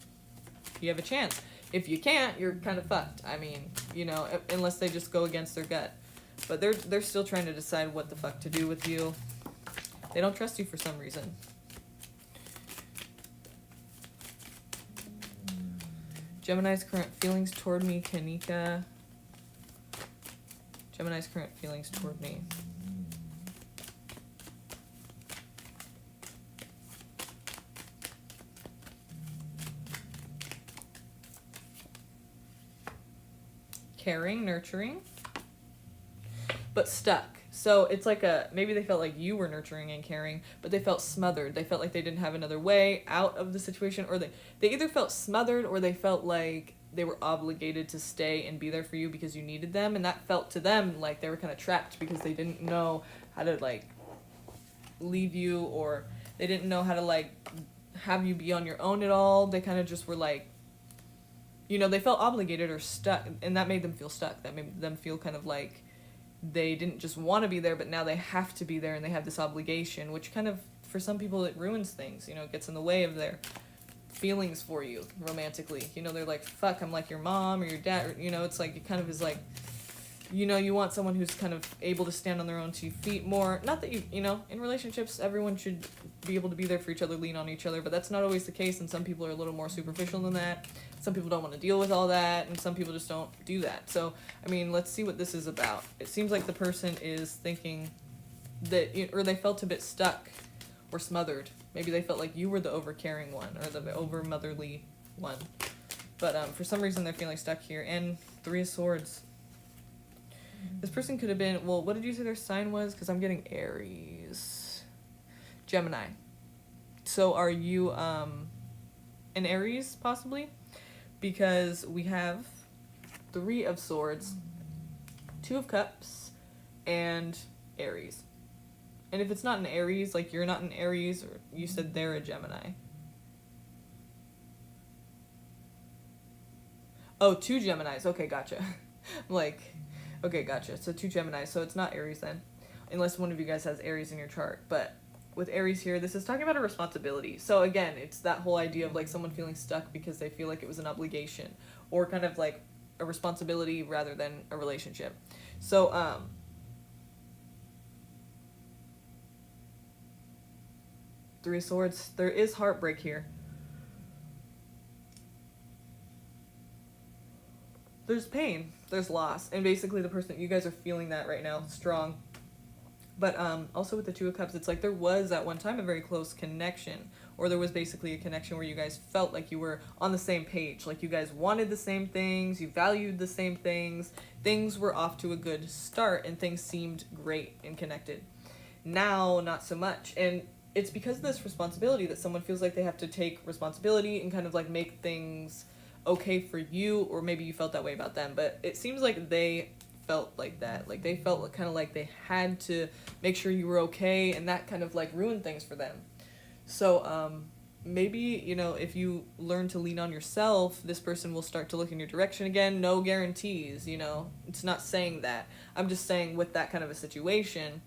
you have a chance. If you can't, you're kind of fucked. I mean, unless they just go against their gut. But they're still trying to decide what the fuck to do with you. They don't trust you for some reason. Gemini's current feelings toward me, Kanika. Gemini's current feelings toward me. Caring, nurturing, but stuck. So it's maybe they felt like you were nurturing and caring, but they felt smothered. They felt like they didn't have another way out of the situation, or they either felt smothered, or they felt like they were obligated to stay and be there for you because you needed them, and that felt to them like they were kind of trapped because they didn't know how to leave you, or they didn't know how to have you be on your own at all. They kind of just were they felt obligated or stuck, and that made them feel stuck. That made them feel kind of like they didn't just want to be there, but now they have to be there, and they have this obligation, which kind of, for some people, it ruins things. It gets in the way of their feelings for you romantically. They're like, fuck, I'm like your mom or your dad, or, it's it kind of is you want someone who's kind of able to stand on their own 2 feet more. Not that in relationships, everyone should be able to be there for each other, lean on each other, but that's not always the case, and some people are a little more superficial than that. Some people don't want to deal with all that, and some people just don't do that. So, let's see what this is about. It seems like the person is thinking that, or they felt a bit stuck or smothered. Maybe they felt like you were the over-caring one, or the over-motherly one. But for some reason, they're feeling stuck here. And 3 of Swords. This person could have been, well, what did you say their sign was? Because I'm getting Aries. Gemini. So are you an Aries, possibly? Because we have 3 of Swords, 2 of Cups, and Aries. And if it's not an Aries, you're not an Aries, or you said they're a Gemini. Oh, 2 Geminis. Okay, gotcha. Okay, gotcha. So 2 Geminis. So it's not Aries then. Unless one of you guys has Aries in your chart. But with Aries here, this is talking about a responsibility. So again, it's that whole idea of someone feeling stuck because they feel like it was an obligation. Or kind of a responsibility rather than a relationship. So, 3 of Swords. There is heartbreak here. There's pain. There's loss. And basically the person, you guys are feeling that right now, strong. But also with the 2 of Cups, it's there was at one time a very close connection. Or there was basically a connection where you guys felt like you were on the same page. You guys wanted the same things. You valued the same things. Things were off to a good start, and things seemed great and connected. Now, not so much. And it's because of this responsibility that someone feels like they have to take responsibility and kind of like make things okay for you, or maybe you felt that way about them. But it seems like they felt like that. Like they felt kind of like they had to make sure you were okay, and that kind of like ruined things for them. So, maybe, you know, if you learn to lean on yourself, this person will start to look in your direction again. No guarantees, you know. It's not saying that. I'm just saying with that kind of a situation,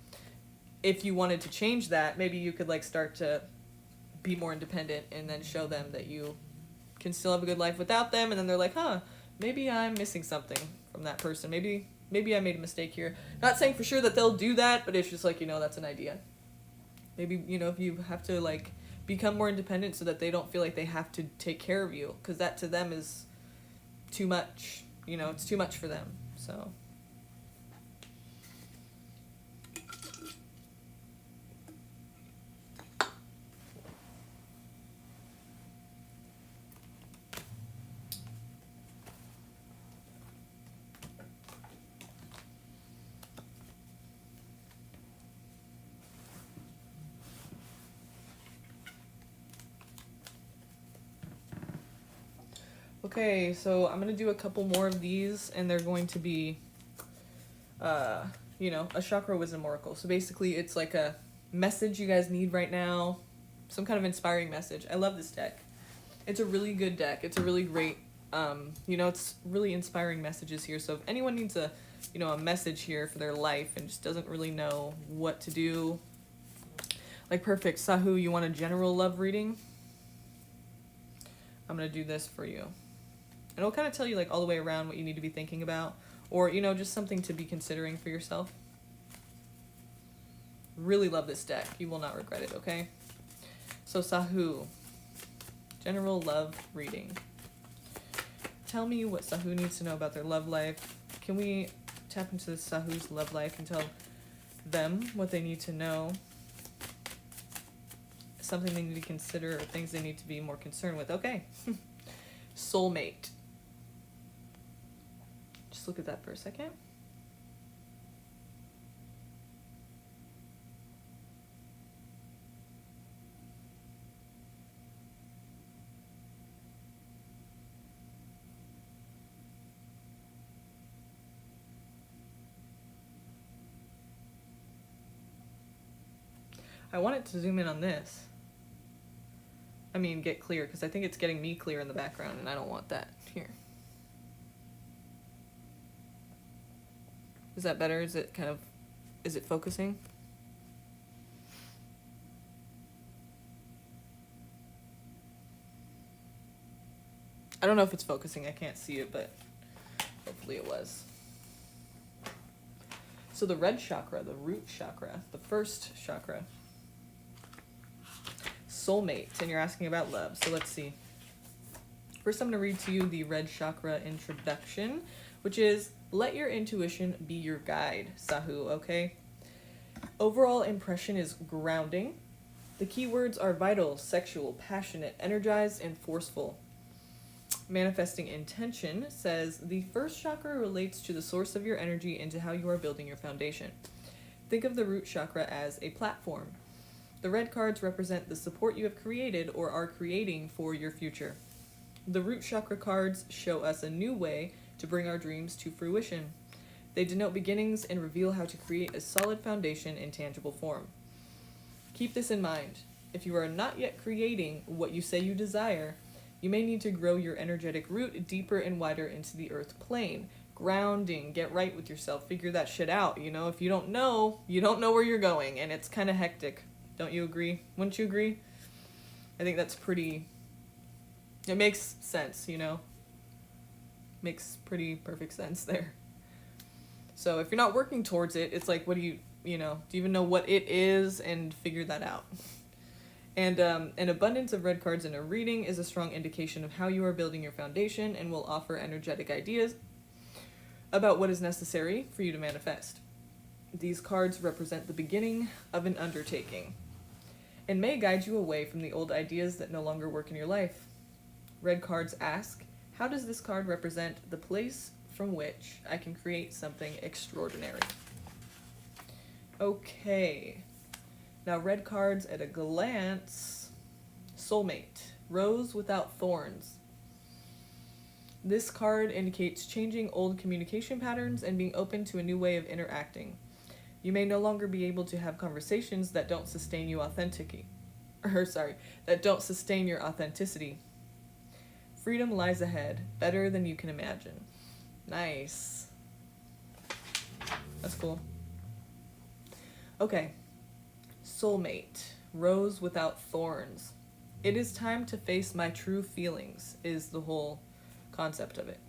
if you wanted to change that, maybe you could like start to be more independent and then show them that you can still have a good life without them, and then they're like, huh, maybe I'm missing something from that person. Maybe I made a mistake here. Not saying for sure that they'll do that, but it's just like, you know, that's an idea. Maybe, you know, if you have to like become more independent so that they don't feel like they have to take care of you, because that to them is too much. You know, it's too much for them. So okay, so I'm gonna do a couple more of these, and they're going to be, you know, a chakra wisdom oracle. So basically, it's like a message you guys need right now, some kind of inspiring message. I love this deck. It's a really good deck. It's a really great, you know, it's really inspiring messages here. So if anyone needs a, you know, a message here for their life and just doesn't really know what to do, like perfect, Sahu, you want a general love reading? I'm gonna do this for you. And it'll kind of tell you like all the way around what you need to be thinking about, or, you know, just something to be considering for yourself. Really love this deck. You will not regret it, okay? So Sahu, general love reading. Tell me what Sahu needs to know about their love life. Can we tap into Sahu's love life and tell them what they need to know? Something they need to consider, or things they need to be more concerned with. Okay. Soulmate. Just look at that for a second. I want it to zoom in on this. I mean, get clear, because I think it's getting me clear in the background, and I don't want that. Here. Is that better? Is it kind of, is it focusing? I don't know if it's focusing. I can't see it, but hopefully it was. So the red chakra, the root chakra, the first chakra. Soulmate, and you're asking about love. So let's see. First, I'm going to read to you the red chakra introduction, which is, let your intuition be your guide, Sahu, okay? Overall impression is grounding. The keywords are vital, sexual, passionate, energized, and forceful. Manifesting intention says, the first chakra relates to the source of your energy and to how you are building your foundation. Think of the root chakra as a platform. The red cards represent the support you have created or are creating for your future. The root chakra cards show us a new way to bring our dreams to fruition. They denote beginnings and reveal how to create a solid foundation in tangible form. Keep this in mind. If you are not yet creating what you say you desire, you may need to grow your energetic root deeper and wider into the earth plane. Grounding, get right with yourself, figure that shit out. You know, if you don't know where you're going, and it's kind of hectic. Don't you agree? Wouldn't you agree? I think that's pretty, it makes sense, you know? Makes pretty perfect sense there. So if you're not working towards it, it's like, what do you even know what it is, and figure that out. And an abundance of red cards in a reading is a strong indication of how you are building your foundation, and will offer energetic ideas about what is necessary for you to manifest. These cards represent the beginning of an undertaking and may guide you away from the old ideas that no longer work in your life. Red cards ask, how does this card represent the place from which I can create something extraordinary? Okay, Now, red cards at a glance. Soulmate. Rose without thorns. This card indicates changing old communication patterns and being open to a new way of interacting. You may no longer be able to have conversations that don't sustain you that don't sustain your authenticity. Freedom lies ahead, better than you can imagine. Nice. That's cool. Okay. Soulmate. Rose without thorns. It is time to face my true feelings, is the whole concept of it.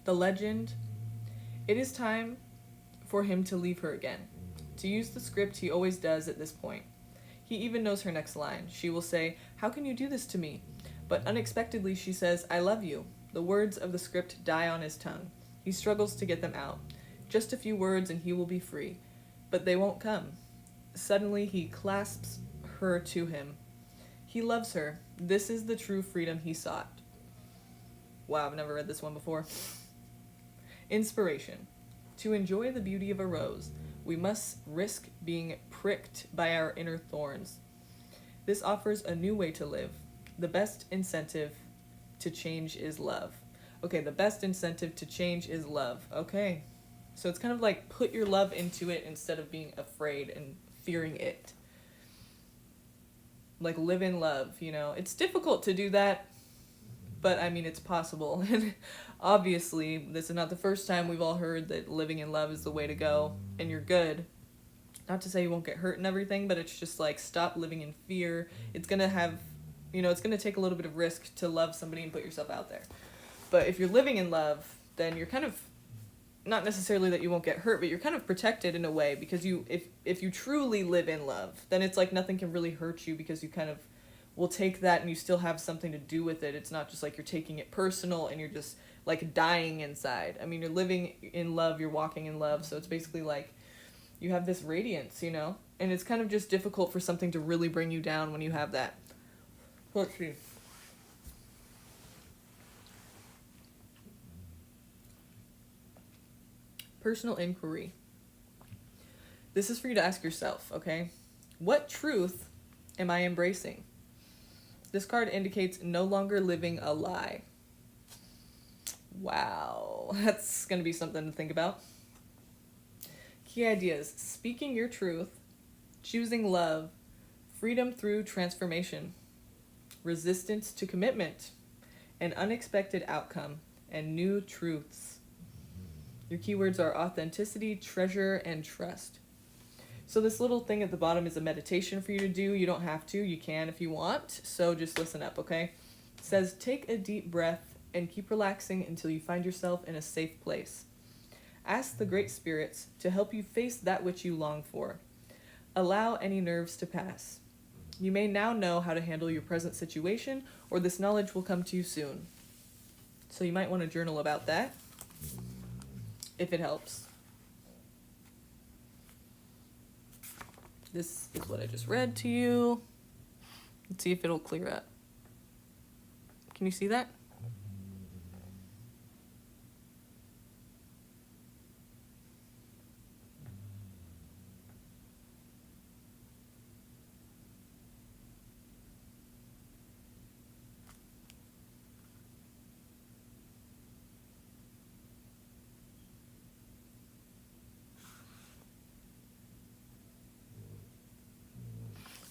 The legend. It is time for him to leave her again. To use the script he always does at this point. He even knows her next line. She will say, "How can you do this to me?" But unexpectedly she says, "I love you." The words of the script die on his tongue. He struggles to get them out. Just a few words and he will be free. But they won't come. Suddenly he clasps her to him. He loves her. This is the true freedom he sought. Wow, I've never read this one before. Inspiration. To enjoy the beauty of a rose, we must risk being pricked by our inner thorns. This offers a new way to live. The best incentive to change is love. Okay, the best incentive to change is love. Okay. So it's kind of like put your love into it instead of being afraid and fearing it. Like live in love, you know. It's difficult to do that, but I mean, it's possible. And obviously, this is not the first time we've all heard that living in love is the way to go and you're good. Not to say you won't get hurt and everything, but it's just like stop living in fear. It's going to have, it's going to take a little bit of risk to love somebody and put yourself out there. But if you're living in love, then you're kind of, not necessarily that you won't get hurt, but you're kind of protected in a way because if you truly live in love, then it's like nothing can really hurt you because you kind of will take that and you still have something to do with it. It's not just like you're taking it personal and you're just like dying inside. I mean, you're living in love, you're walking in love, so it's basically like you have this radiance, and it's kind of just difficult for something to really bring you down when you have that. Let's see. Personal inquiry. This is for you to ask yourself, okay? What truth am I embracing? This card indicates no longer living a lie. Wow, that's going to be something to think about. Key ideas: speaking your truth, choosing love, freedom through transformation, resistance to commitment, an unexpected outcome, and new truths. Your keywords are authenticity, treasure, and trust. So this little thing at the bottom is a meditation for you to do. You don't have to. You can if you want. So just listen up, okay? It says, take a deep breath and keep relaxing until you find yourself in a safe place. Ask the great spirits to help you face that which you long for. Allow any nerves to pass. You may now know how to handle your present situation, or this knowledge will come to you soon. So you might want to journal about that, if it helps. This is what I just read to you. Let's see if it'll clear up. Can you see that?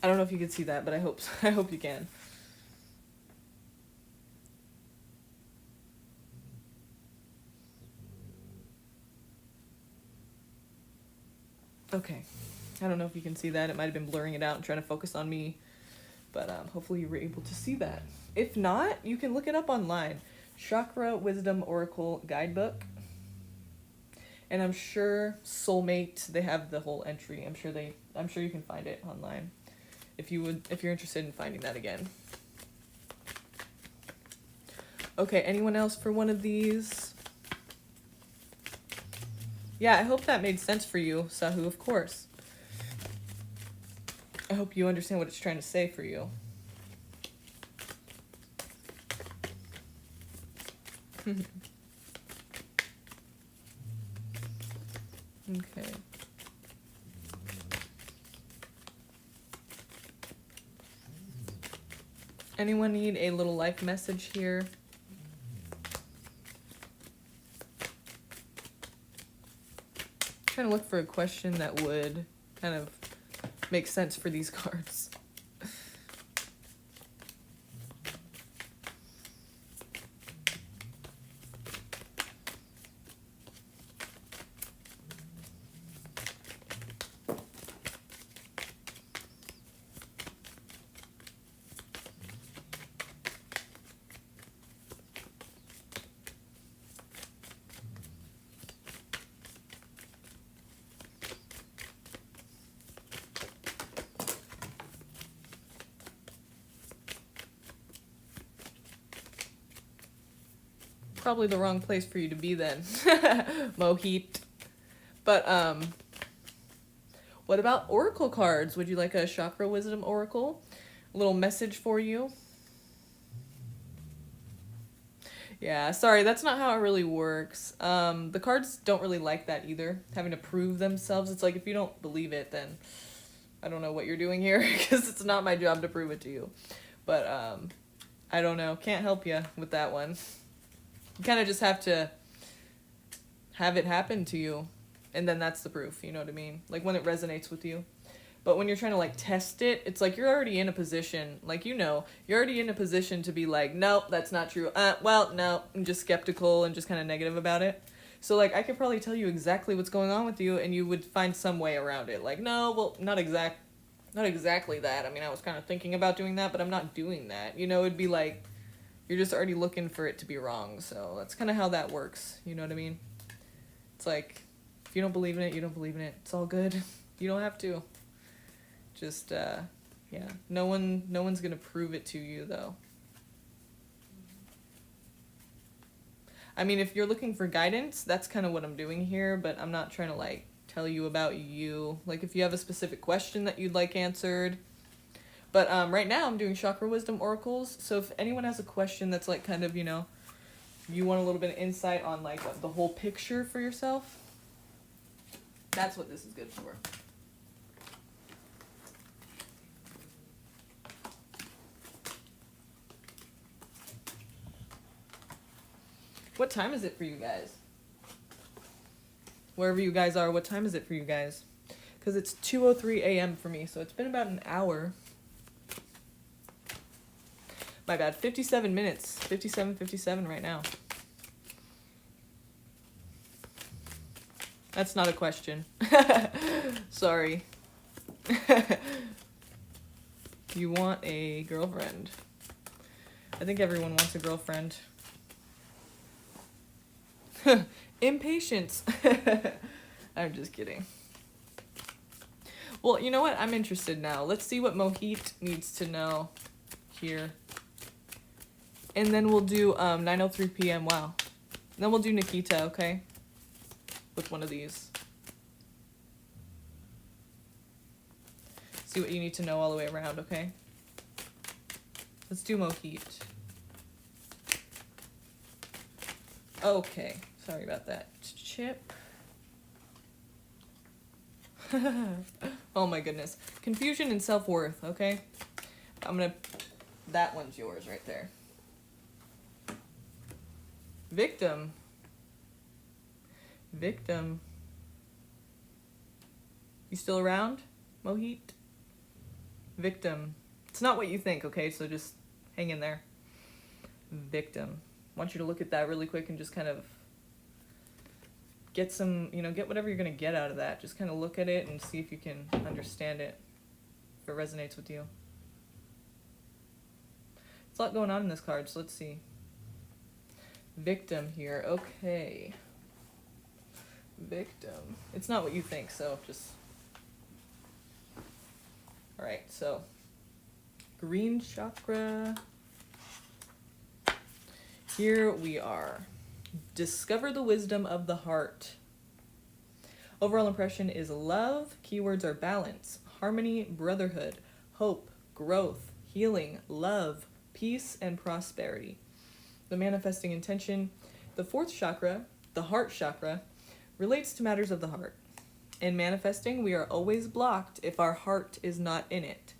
I don't know if you can see that, but I hope you can. Okay. I don't know if you can see that. It might have been blurring it out and trying to focus on me, but hopefully you were able to see that. If not, you can look it up online. Chakra Wisdom Oracle Guidebook. And I'm sure Soulmate, they have the whole entry. I'm sure you can find it online. If you're interested in finding that again. Okay, anyone else for one of these? Yeah, I hope that made sense for you, Sahu, of course. I hope you understand what it's trying to say for you. Okay. Anyone need a little life message here? Trying to look for a question that would kind of make sense for these cards. Probably the wrong place for you to be then, Mohit. But what about oracle cards? Would you like a chakra wisdom oracle? A little message for you. Yeah, sorry, that's not how it really works. The cards don't really like that either, having to prove themselves. It's like if you don't believe it, then I don't know what you're doing here, because it's not my job to prove it to you. But I don't know, can't help you with that one. You kind of just have to have it happen to you, and then that's the proof, you know what I mean? Like when it resonates with you. But when you're trying to like test it, it's like you're already in a position, like you're already in a position to be like, nope, that's not true. Well, no, I'm just skeptical and just kind of negative about it. So like I could probably tell you exactly what's going on with you, and you would find some way around it. Like, no, well, not exactly that. I mean, I was kind of thinking about doing that, but I'm not doing that. You know, it'd be like you're just already looking for it to be wrong. So that's kind of how that works. You know what I mean? It's like, if you don't believe in it, you don't believe in it. It's all good. You don't have to. Just, yeah. No one's gonna prove it to you, though. I mean, if you're looking for guidance, that's kind of what I'm doing here, but I'm not trying to, like, tell you about you. Like, if you have a specific question that you'd like answered. But right now I'm doing chakra wisdom oracles. So if anyone has a question that's like kind of, you know, you want a little bit of insight on like the whole picture for yourself, that's what this is good for. What time is it for you guys? Wherever you guys are, what time is it for you guys? Because it's 2:03 a.m. for me, so it's been about an hour. My bad, 57 minutes. 57 right now. That's not a question. Sorry. You want a girlfriend. I think everyone wants a girlfriend. Impatience. I'm just kidding. Well, you know what? I'm interested now. Let's see what Mohit needs to know here. And then we'll do 9:03 p.m. Wow. Then we'll do Nikita, okay? With one of these. See what you need to know all the way around, okay? Let's do Mohit. Okay. Sorry about that. Chip. Oh my goodness. Confusion and self-worth, okay? That one's yours right there. Victim. You still around, Mohit? Victim. It's not what you think, okay? So just hang in there. Victim. I want you to look at that really quick and just kind of get some, get whatever you're going to get out of that. Just kind of look at it and see if you can understand it, if it resonates with you. There's a lot going on in this card, so let's see. Victim here, okay. Victim. It's not what you think, so just... Alright, so... Green chakra. Here we are. Discover the wisdom of the heart. Overall impression is love. Keywords are balance, harmony, brotherhood, hope, growth, healing, love, peace, and prosperity. The manifesting intention, the fourth chakra, the heart chakra, relates to matters of the heart. In manifesting, we are always blocked if our heart is not in it.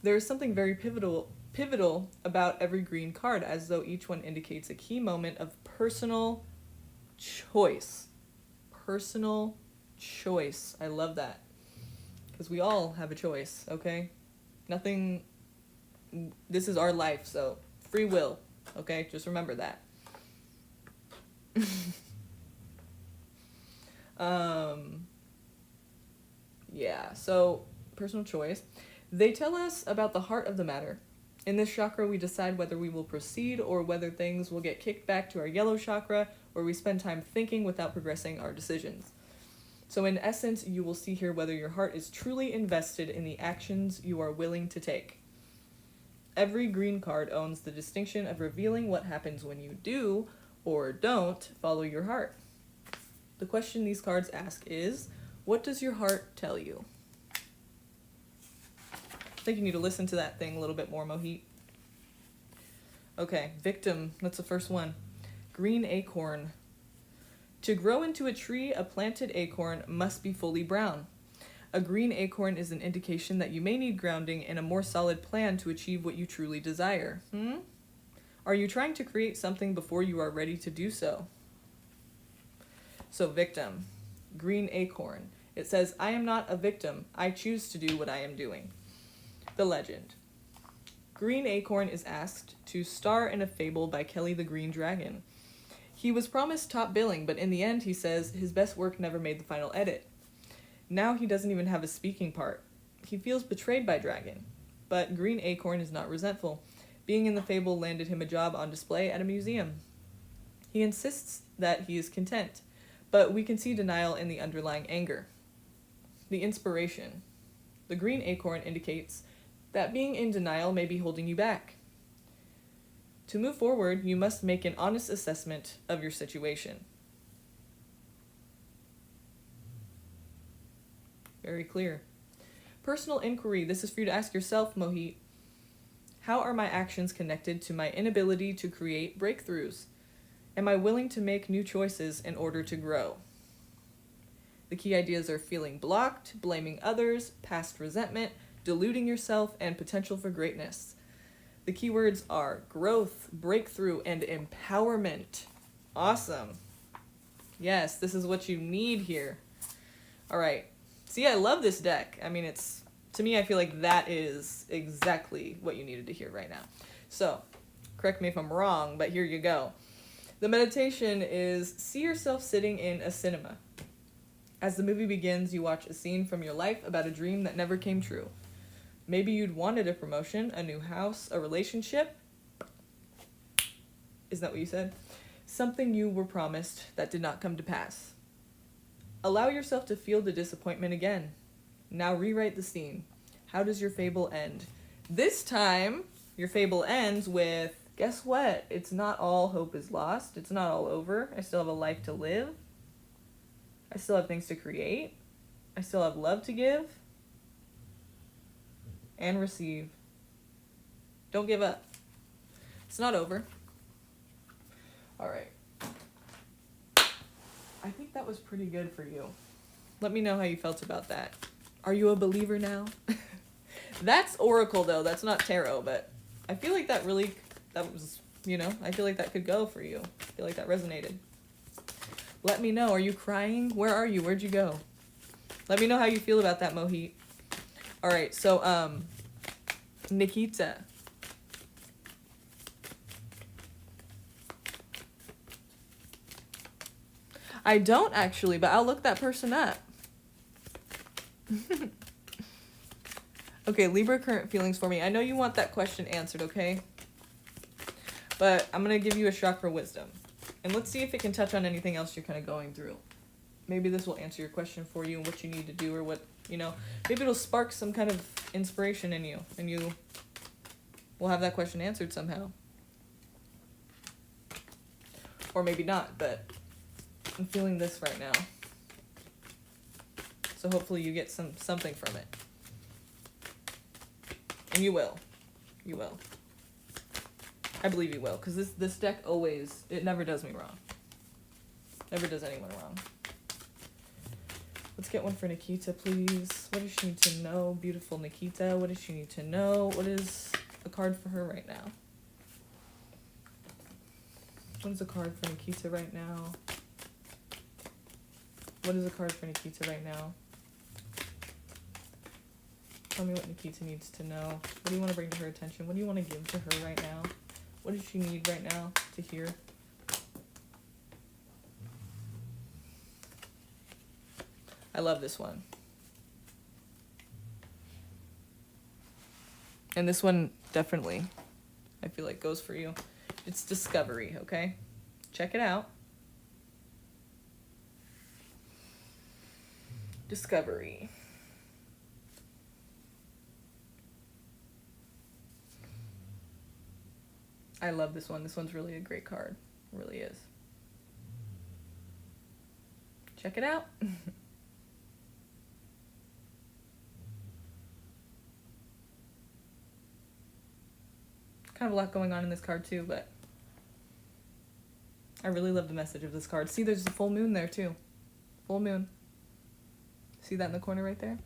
There is something very pivotal pivotal about every green card, as though each one indicates a key moment of personal choice. Personal choice. I love that. Because we all have a choice, okay? Nothing... This is our life, so free will, okay? Just remember that. Yeah, so personal choice. They tell us about the heart of the matter. In this chakra, we decide whether we will proceed or whether things will get kicked back to our yellow chakra, where we spend time thinking without progressing our decisions. So in essence, you will see here whether your heart is truly invested in the actions you are willing to take. Every green card owns the distinction of revealing what happens when you do or don't follow your heart. The question these cards ask is, what does your heart tell you? I think you need to listen to that thing a little bit more, Mohit. Okay, victim. That's the first one. Green acorn. To grow into a tree, a planted acorn must be fully brown. A green acorn is an indication that you may need grounding and a more solid plan to achieve what you truly desire. Are you trying to create something before you are ready to do so? So, victim. Green acorn. It says, I am not a victim. I choose to do what I am doing. The legend. Green acorn is asked to star in a fable by Kelly the Green Dragon. He was promised top billing, but in the end, he says, his best work never made the final edit. Now he doesn't even have a speaking part. He feels betrayed by Dragon. But Green Acorn is not resentful. Being in the fable landed him a job on display at a museum. He insists that he is content, but we can see denial in the underlying anger. The inspiration. The green acorn indicates that being in denial may be holding you back. To move forward, you must make an honest assessment of your situation. Very clear. Personal inquiry. This is for you to ask yourself, Mohit. How are my actions connected to my inability to create breakthroughs? Am I willing to make new choices in order to grow? The key ideas are feeling blocked, blaming others, past resentment, deluding yourself, and potential for greatness. The keywords are growth, breakthrough, and empowerment. Awesome. Yes, this is what you need here. All right. See, I love this deck. I mean, to me, I feel like that is exactly what you needed to hear right now. So, correct me if I'm wrong, but here you go. The meditation is see yourself sitting in a cinema. As the movie begins, you watch a scene from your life about a dream that never came true. Maybe you'd wanted a promotion, a new house, a relationship. Isn't that what you said? Something you were promised that did not come to pass. Allow yourself to feel the disappointment again. Now rewrite the scene. How does your fable end? This time, your fable ends with, guess what? It's not all hope is lost. It's not all over. I still have a life to live. I still have things to create. I still have love to give and receive. Don't give up. It's not over. All right. I think that was pretty good for you. Let me know how you felt about that. Are you a believer now? That's Oracle, though. That's not Tarot, but I feel like that was, I feel like that could go for you. I feel like that resonated. Let me know. Are you crying? Where are you? Where'd you go? Let me know how you feel about that, Mohit. All right, so, Nikita. I don't actually, but I'll look that person up. Okay, Libra current feelings for me. I know you want that question answered, okay? But I'm going to give you a chakra wisdom. And let's see if it can touch on anything else you're kind of going through. Maybe this will answer your question for you and what you need to do or what, maybe it'll spark some kind of inspiration in you and you will have that question answered somehow. Or maybe not, but I'm feeling this right now. So hopefully you get something from it. And you will. You will. I believe you will, because this deck always, it never does me wrong. Never does anyone wrong. Let's get one for Nikita, please. What does she need to know? Beautiful Nikita. What does she need to know? What is a card for her right now? What is a card for Nikita right now? What is a card for Nikita right now? Tell me what Nikita needs to know. What do you want to bring to her attention? What do you want to give to her right now? What does she need right now to hear? I love this one. And this one definitely, I feel like, goes for you. It's discovery, okay? Check it out. Discovery. I love this one. This one's really a great card. It really is. Check it out. Kind of a lot going on in this card too, but I really love the message of this card. See, there's a full moon there too. Full moon. See that in the corner right there?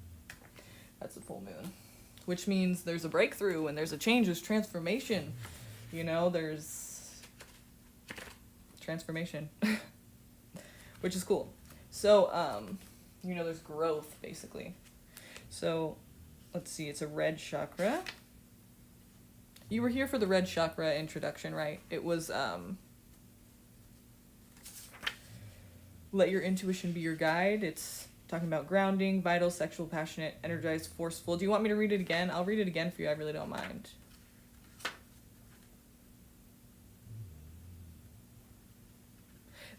That's a full moon. Which means there's a breakthrough and there's a change, there's transformation. You know, there's transformation. Which is cool. So, you know, there's growth, basically. So, let's see, it's a red chakra. You were here for the red chakra introduction, right? It was, let your intuition be your guide. It's talking about grounding, vital, sexual, passionate, energized, forceful. Do you want me to read it again? I'll read it again for you. I really don't mind.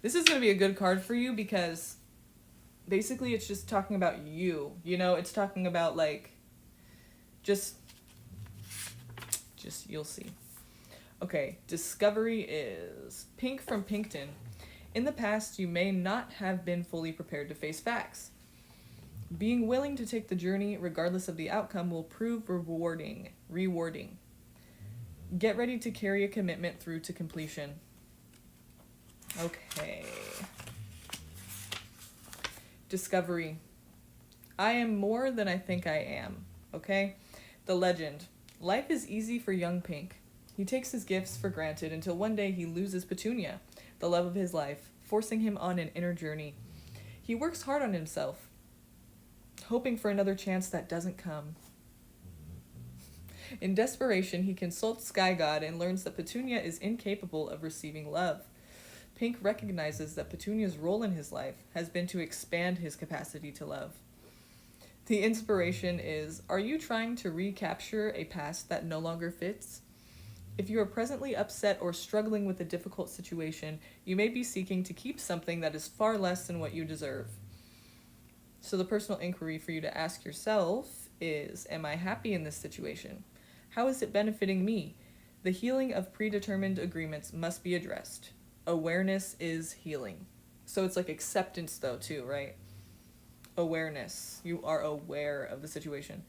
This is going to be a good card for you because basically it's just talking about you. You know, it's talking about, like, just you'll see. Okay, discovery is Pink from Pinkton. In the past, you may not have been fully prepared to face facts. Being willing to take the journey, regardless of the outcome, will prove rewarding. Get ready to carry a commitment through to completion. Okay. Discovery. I am more than I think I am. Okay? The legend. Life is easy for young Pink. He takes his gifts for granted until one day he loses Petunia, the love of his life, forcing him on an inner journey. He works hard on himself, hoping for another chance that doesn't come. In desperation, he consults Sky God and learns that Petunia is incapable of receiving love. Pink recognizes that Petunia's role in his life has been to expand his capacity to love. The inspiration is, are you trying to recapture a past that no longer fits? If you are presently upset or struggling with a difficult situation, you may be seeking to keep something that is far less than what you deserve. So the personal inquiry for you to ask yourself is, am I happy in this situation? How is it benefiting me? The healing of predetermined agreements must be addressed. Awareness is healing. So it's like acceptance though too, right? Awareness. You are aware of the situation.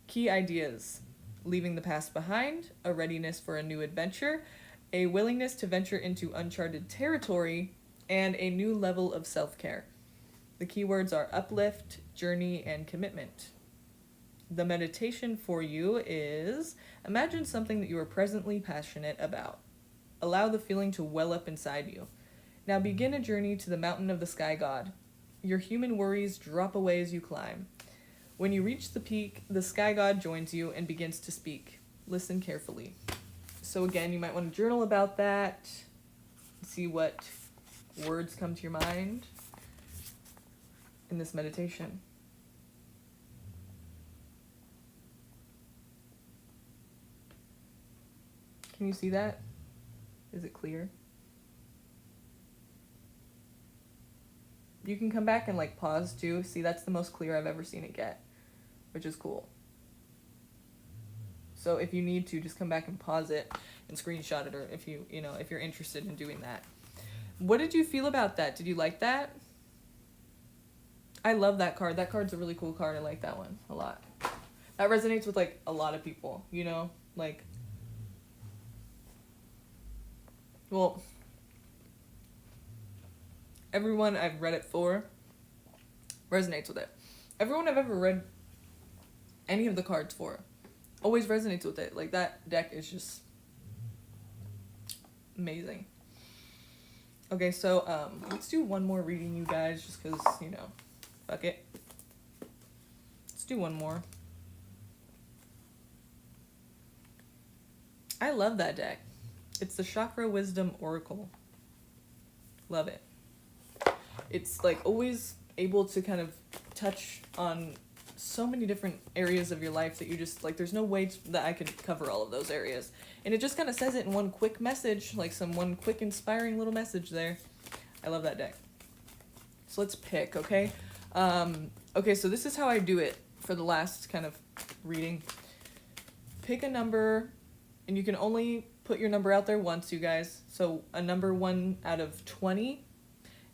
Key ideas. Leaving the past behind, a readiness for a new adventure, a willingness to venture into uncharted territory, and a new level of self-care. The keywords are uplift, journey, and commitment. The meditation for you is, imagine something that you are presently passionate about. Allow the feeling to well up inside you. Now begin a journey to the mountain of the Sky God. Your human worries drop away as you climb. When you reach the peak, the Sky God joins you and begins to speak. Listen carefully. So again, you might want to journal about that. See what words come to your mind in this meditation. Can you see that? Is it clear? You can come back and like pause too. See, that's the most clear I've ever seen it get, which is cool. So if you need to, just come back and pause it and screenshot it, or if if you're interested in doing that. What did you feel about that? Did you like that? I love that card. That card's a really cool card. I like that one a lot. That resonates with like a lot of people, like, well, everyone I've read it for resonates with it. Everyone I've ever read any of the cards for always resonates with it. Like, that deck is just amazing. Okay, so let's do one more reading, you guys, just because, you know, fuck it. Let's do one more. I love that deck. It's the Chakra Wisdom Oracle. Love it. It's like always able to kind of touch on so many different areas of your life that you just like, there's no way that I could cover all of those areas. And it just kind of says it in one quick message, like one quick inspiring little message there. I love that deck. So let's pick, okay? Okay, so this is how I do it for the last kind of reading. Pick a number, and you can only put your number out there once, you guys. So a number 1 out of 20.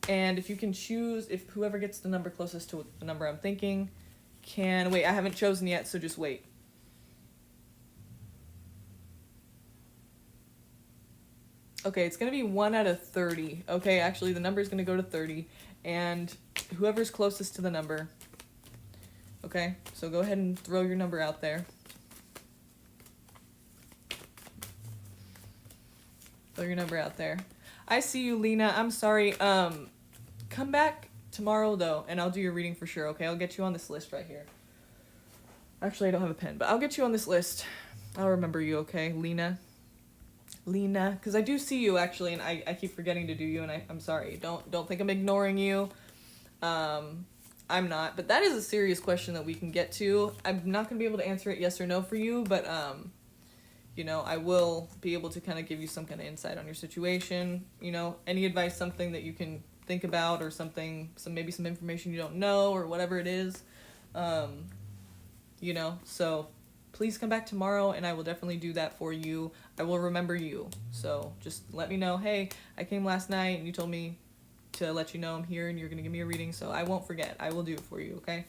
And if you can choose, if whoever gets the number closest to the number I'm thinking can... Wait, I haven't chosen yet, so just wait. Okay, it's going to be 1 out of 30. Okay, actually, the number is going to go to 30. And whoever's closest to the number. Okay, so go ahead and throw your number out there. Throw your number out there. I see you, Lena. I'm sorry. Come back tomorrow, though, and I'll do your reading for sure, okay? I'll get you on this list right here. Actually, I don't have a pen, but I'll get you on this list. I'll remember you, okay? Lena, because I do see you, actually, and I keep forgetting to do you, and I'm sorry. Don't think I'm ignoring you. I'm not, but that is a serious question that we can get to. I'm not going to be able to answer it yes or no for you, but, you know, I will be able to kind of give you some kind of insight on your situation. You know, any advice, something that you can think about, or something, maybe some information you don't know, or whatever it is. You know, so please come back tomorrow, and I will definitely do that for you. I will remember you. So just let me know, hey, I came last night, and you told me to let you know I'm here, and you're going to give me a reading, so I won't forget. I will do it for you, okay?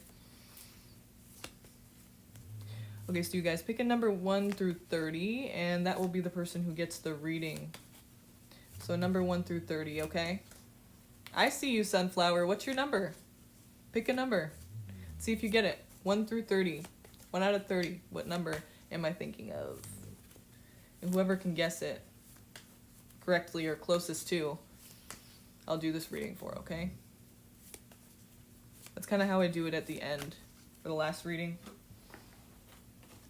Okay, so you guys pick a number 1 through 30, and that will be the person who gets the reading. So number 1 through 30, okay? I see you, Sunflower. What's your number? Pick a number. See if you get it. 1 through 30. 1 out of 30. What number am I thinking of? And whoever can guess it correctly or closest to, I'll do this reading for, okay? That's kind of how I do it at the end for the last reading.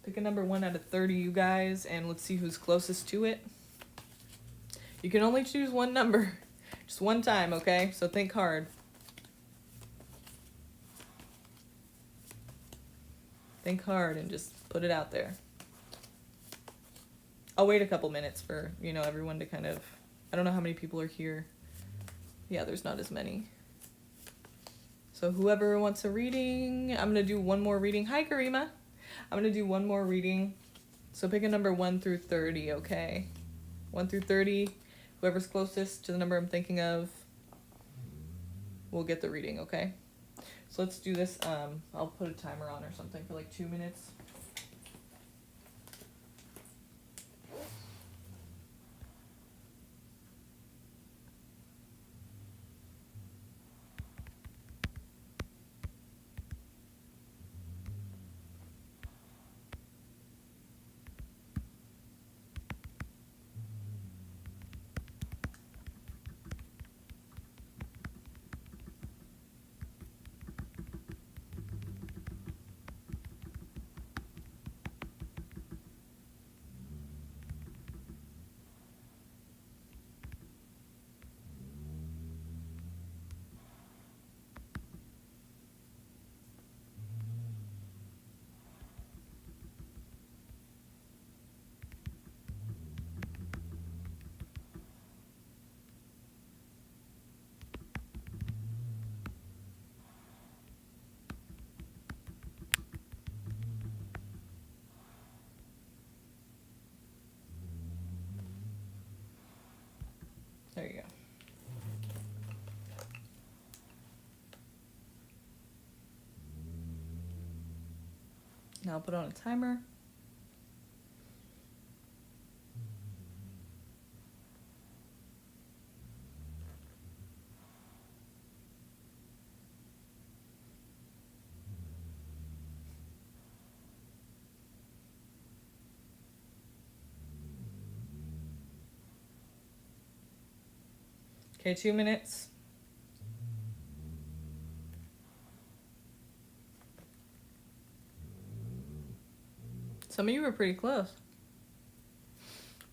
Pick a number 1 out of 30, you guys, and let's see who's closest to it. You can only choose one number, just one time, okay? So think hard. Think hard and just put it out there. I'll wait a couple minutes for, you know, everyone to kind of... I don't know how many people are here. Yeah, there's not as many. So whoever wants a reading, I'm going to do one more reading. Hi, Karima. I'm going to do one more reading. So pick a number 1 through 30, okay? 1 through 30. Whoever's closest to the number I'm thinking of will get the reading, okay? So let's do this. I'll put a timer on or something for like 2 minutes. There you go. Now I'll put on a timer. Okay, 2 minutes. Some of you were pretty close.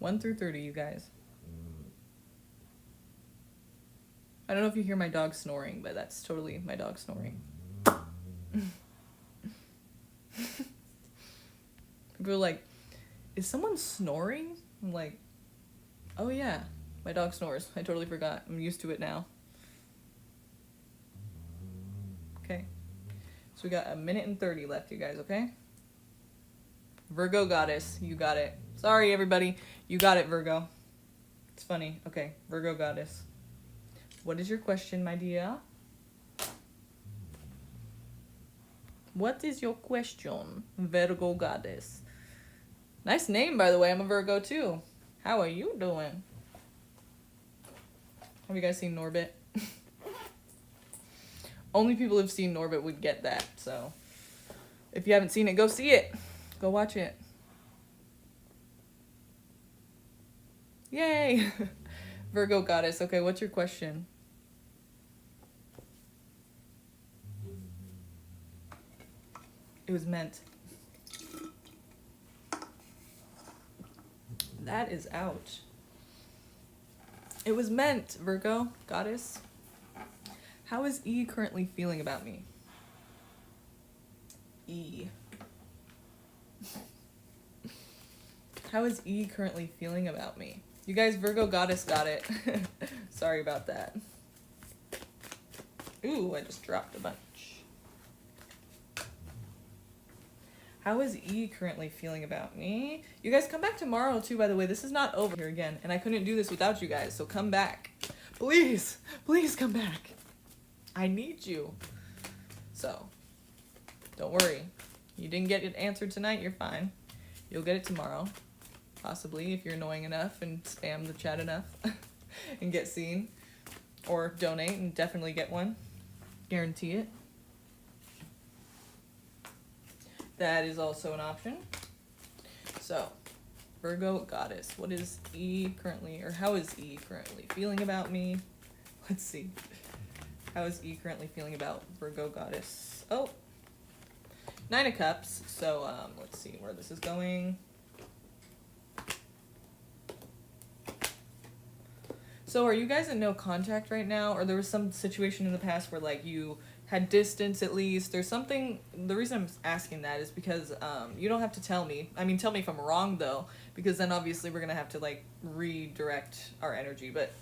1 through 30, you guys. I don't know if you hear my dog snoring, but that's totally my dog snoring. People are like, is someone snoring? I'm like, oh yeah, my dog snores. I totally forgot. I'm used to it now. Okay. So we got 1 minute and 30 left, you guys, okay? Virgo goddess, you got it. Sorry, everybody. You got it, Virgo. It's funny. Okay, Virgo goddess. What is your question, my dear? What is your question, Virgo goddess? Nice name, by the way. I'm a Virgo, too. How are you doing? Have you guys seen Norbit? Only people who've seen Norbit would get that, so if you haven't seen it, go see it. Go watch it. Yay! Virgo goddess. Okay, what's your question? It was meant. That is ouch. It was meant, Virgo goddess. How is E currently feeling about me? E. How is E currently feeling about me? You guys, Virgo goddess got it. Sorry about that. Ooh, I just dropped a bunch. How is E currently feeling about me? You guys come back tomorrow too, by the way. This is not over here again. And I couldn't do this without you guys, so come back. Please, please come back. I need you. So, don't worry. You didn't get it answered tonight, you're fine. You'll get it tomorrow. Possibly, if you're annoying enough and spam the chat enough and get seen. Or donate and definitely get one. Guarantee it. That is also an option. So, Virgo goddess, what is E currently, or how is E currently feeling about me? Let's see. How is E currently feeling about Virgo goddess? Oh, 9 of Cups. So, let's see where this is going. So, are you guys in no contact right now? Or there was some situation in the past where, like, you had distance at least? There's something, the reason I'm asking that is because you don't have to tell me. I mean, tell me if I'm wrong, though, because then obviously we're going to have to, like, redirect our energy. But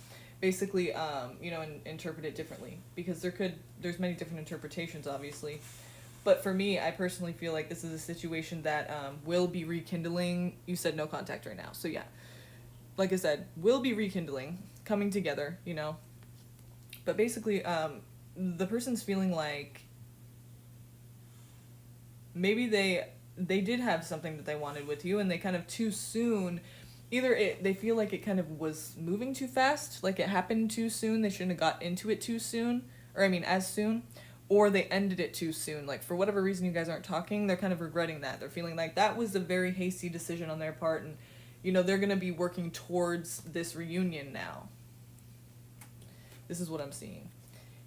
basically, you know, interpret it differently. Because there's many different interpretations, obviously. But for me, I personally feel like this is a situation that will be rekindling. You said no contact right now. So, yeah. Like I said, will be rekindling, coming together, you know. But basically, the person's feeling like maybe they did have something that they wanted with you, and they kind of too soon, either they feel like it kind of was moving too fast, like it happened too soon, they shouldn't have got into it too soon, or I mean as soon, or they ended it too soon. Like, for whatever reason you guys aren't talking, they're kind of regretting that. They're feeling like that was a very hasty decision on their part, and, you know, they're going to be working towards this reunion now. This is what I'm seeing.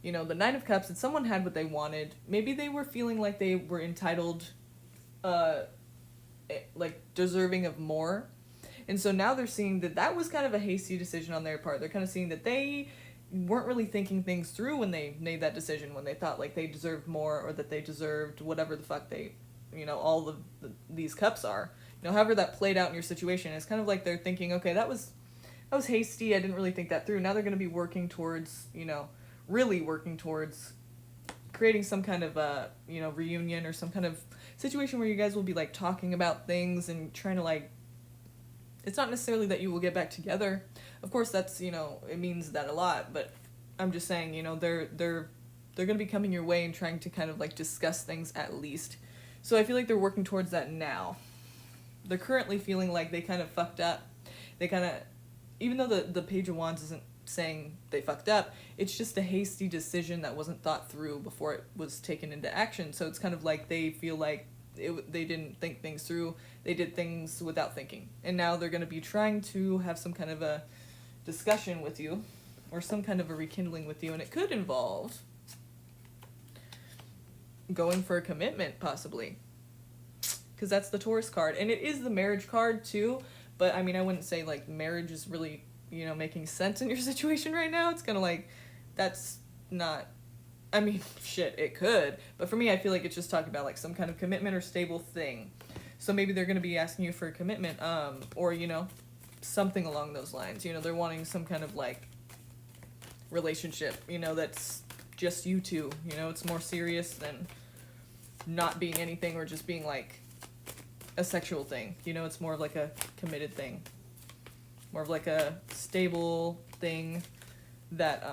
You know, the 9 of Cups, if someone had what they wanted, maybe they were feeling like they were entitled, like, deserving of more. And so now they're seeing that that was kind of a hasty decision on their part. They're kind of seeing that they weren't really thinking things through when they made that decision, when they thought, like, they deserved more, or that they deserved whatever the fuck they, you know, all of these cups are. You know, however that played out in your situation, it's kind of like they're thinking, okay, that was hasty, I didn't really think that through. Now they're going to be working towards, you know, really working towards creating some kind of you know, reunion, or some kind of situation where you guys will be, like, talking about things and trying to, like, it's not necessarily that you will get back together. Of course, that's, you know, it means that a lot, but I'm just saying, you know, they're going to be coming your way and trying to kind of, like, discuss things at least. So I feel like they're working towards that now. They're currently feeling like they kind of fucked up. They kind of, even though the Page of Wands isn't saying they fucked up, it's just a hasty decision that wasn't thought through before it was taken into action. So it's kind of like they feel like they didn't think things through. They did things without thinking. And now they're going to be trying to have some kind of a discussion with you, or some kind of a rekindling with you, and it could involve going for a commitment, possibly, because that's the Taurus card, and it is the marriage card too. But I mean, I wouldn't say like marriage is really, you know, making sense in your situation right now. It's kind of like, that's not, I mean, shit, it could, but for me, I feel like it's just talking about like some kind of commitment or stable thing. So maybe they're going to be asking you for a commitment, or, you know, something along those lines. You know, they're wanting some kind of like relationship, you know, that's just you two. You know, it's more serious than not being anything or just being like a sexual thing. You know, it's more of like a committed thing, more of like a stable thing that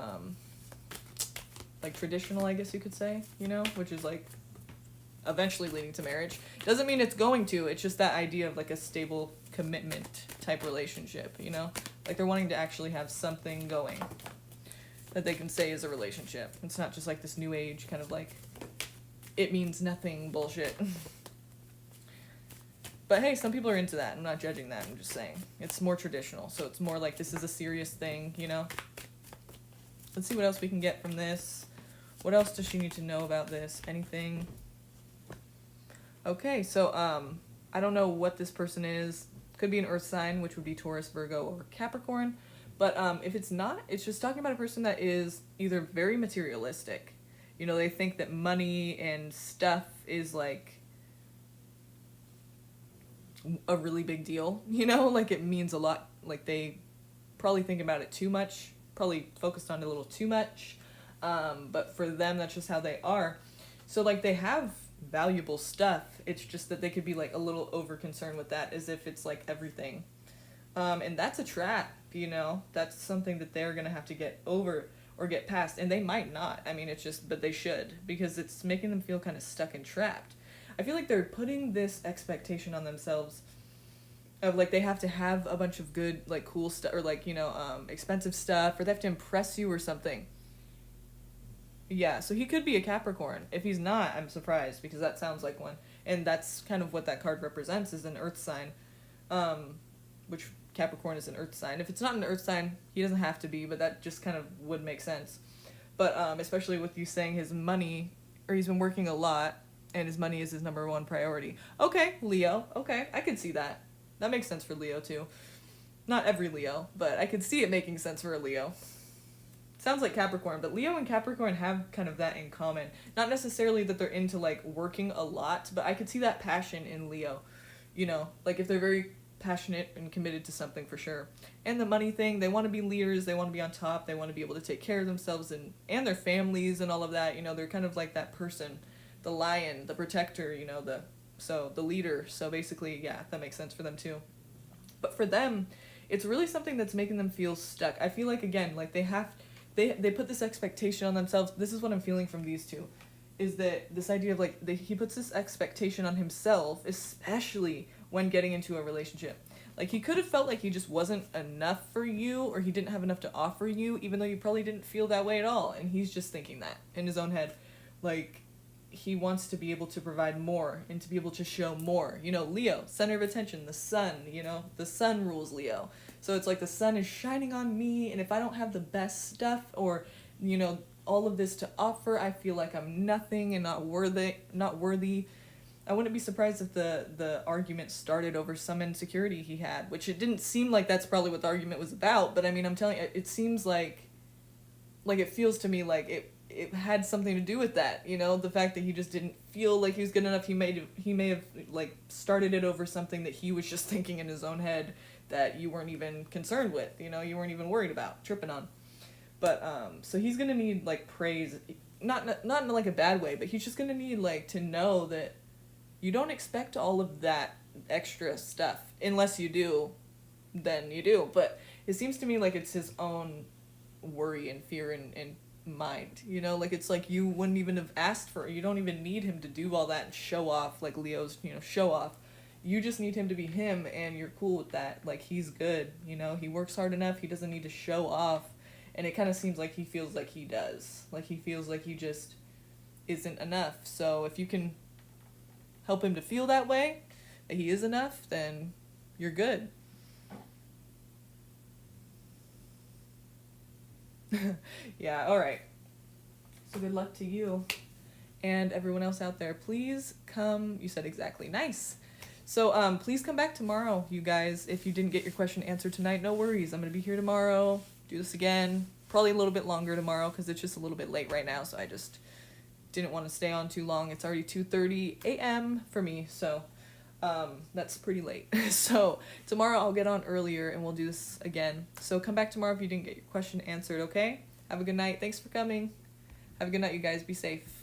like traditional, I guess you could say, you know, which is like eventually leading to marriage. Doesn't mean it's going to, it's just that idea of like a stable commitment type relationship, you know, like they're wanting to actually have something going that they can say is a relationship. It's not just like this new age kind of like it means nothing bullshit. But hey, some people are into that. I'm not judging that. I'm just saying it's more traditional. So it's more like this is a serious thing, you know? Let's see what else we can get from this. What else does she need to know about this? Anything? Okay, so I don't know what this person is. Could be an earth sign, which would be Taurus, Virgo, or Capricorn. But if it's not, it's just talking about a person that is either very materialistic. You know, they think that money and stuff is like a really big deal, you know, like it means a lot. Like they probably think about it too much, probably focused on it a little too much. But for them, that's just how they are. So like they have valuable stuff. It's just that they could be like a little over concerned with that, as if it's like everything. And that's a trap, you know, that's something that they're going to have to get over or get past. And they might not. I mean, it's just, but they should, because it's making them feel kind of stuck and trapped. I feel like they're putting this expectation on themselves of like they have to have a bunch of good, like cool stuff, or like, you know, expensive stuff, or they have to impress you or something. Yeah, so he could be a Capricorn. If he's not, I'm surprised, because that sounds like one. And that's kind of what that card represents, is an earth sign. Which Capricorn is an earth sign. If it's not an earth sign, he doesn't have to be, but that just kind of would make sense. But especially with you saying his money, or he's been working a lot, and his money is his number one priority. Okay, Leo. Okay, I could see that. That makes sense for Leo, too. Not every Leo, but I could see it making sense for a Leo. Sounds like Capricorn, but Leo and Capricorn have kind of that in common. Not necessarily that they're into, like, working a lot, but I could see that passion in Leo. You know, like, if they're very passionate and committed to something, for sure. And the money thing, they want to be leaders, they want to be on top, they want to be able to take care of themselves and their families and all of that. You know, they're kind of like that person, the lion, the protector, you know, the leader. So basically, yeah, that makes sense for them too. But for them, it's really something that's making them feel stuck. I feel like, again, like they put this expectation on themselves. This is what I'm feeling from these two, is that this idea of like he puts this expectation on himself, especially when getting into a relationship. Like he could have felt like he just wasn't enough for you, or he didn't have enough to offer you, even though you probably didn't feel that way at all. And he's just thinking that in his own head. Like he wants to be able to provide more and to be able to show more. You know, Leo, center of attention, the sun, you know, the sun rules Leo. So it's like the sun is shining on me, and if I don't have the best stuff or, you know, all of this to offer, I feel like I'm nothing and not worthy. I wouldn't be surprised if the argument started over some insecurity he had, which it didn't seem like that's probably what the argument was about, but I mean, I'm telling you, it seems like it feels to me like it had something to do with that, you know, the fact that he just didn't feel like he was good enough. He may have like started it over something that he was just thinking in his own head that you weren't even concerned with, you know, you weren't even worried about, tripping on. But so he's gonna need like praise, not in like a bad way, but he's just gonna need like to know that you don't expect all of that extra stuff. Unless you do, then you do. But it seems to me like it's his own worry and fear and mind, you know, like it's like you wouldn't even have asked for it. You don't even need him to do all that and show off like Leo's, you know, show off. You just need him to be him, and you're cool with that. Like he's good, you know, he works hard enough, he doesn't need to show off. And it kind of seems like he feels like he does, like he feels like he just isn't enough. So if you can help him to feel that way, that he is enough, then you're good. Yeah, all right. So good luck to you and everyone else out there. Please come. You said exactly. Nice. So please come back tomorrow, you guys. If you didn't get your question answered tonight, no worries. I'm going to be here tomorrow. Do this again. Probably a little bit longer tomorrow because it's just a little bit late right now. So I just didn't want to stay on too long. It's already 2:30 a.m. for me. So that's pretty late. So tomorrow I'll get on earlier and we'll do this again. So come back tomorrow if you didn't get your question answered, okay? Have a good night. Thanks for coming. Have a good night, you guys. Be safe.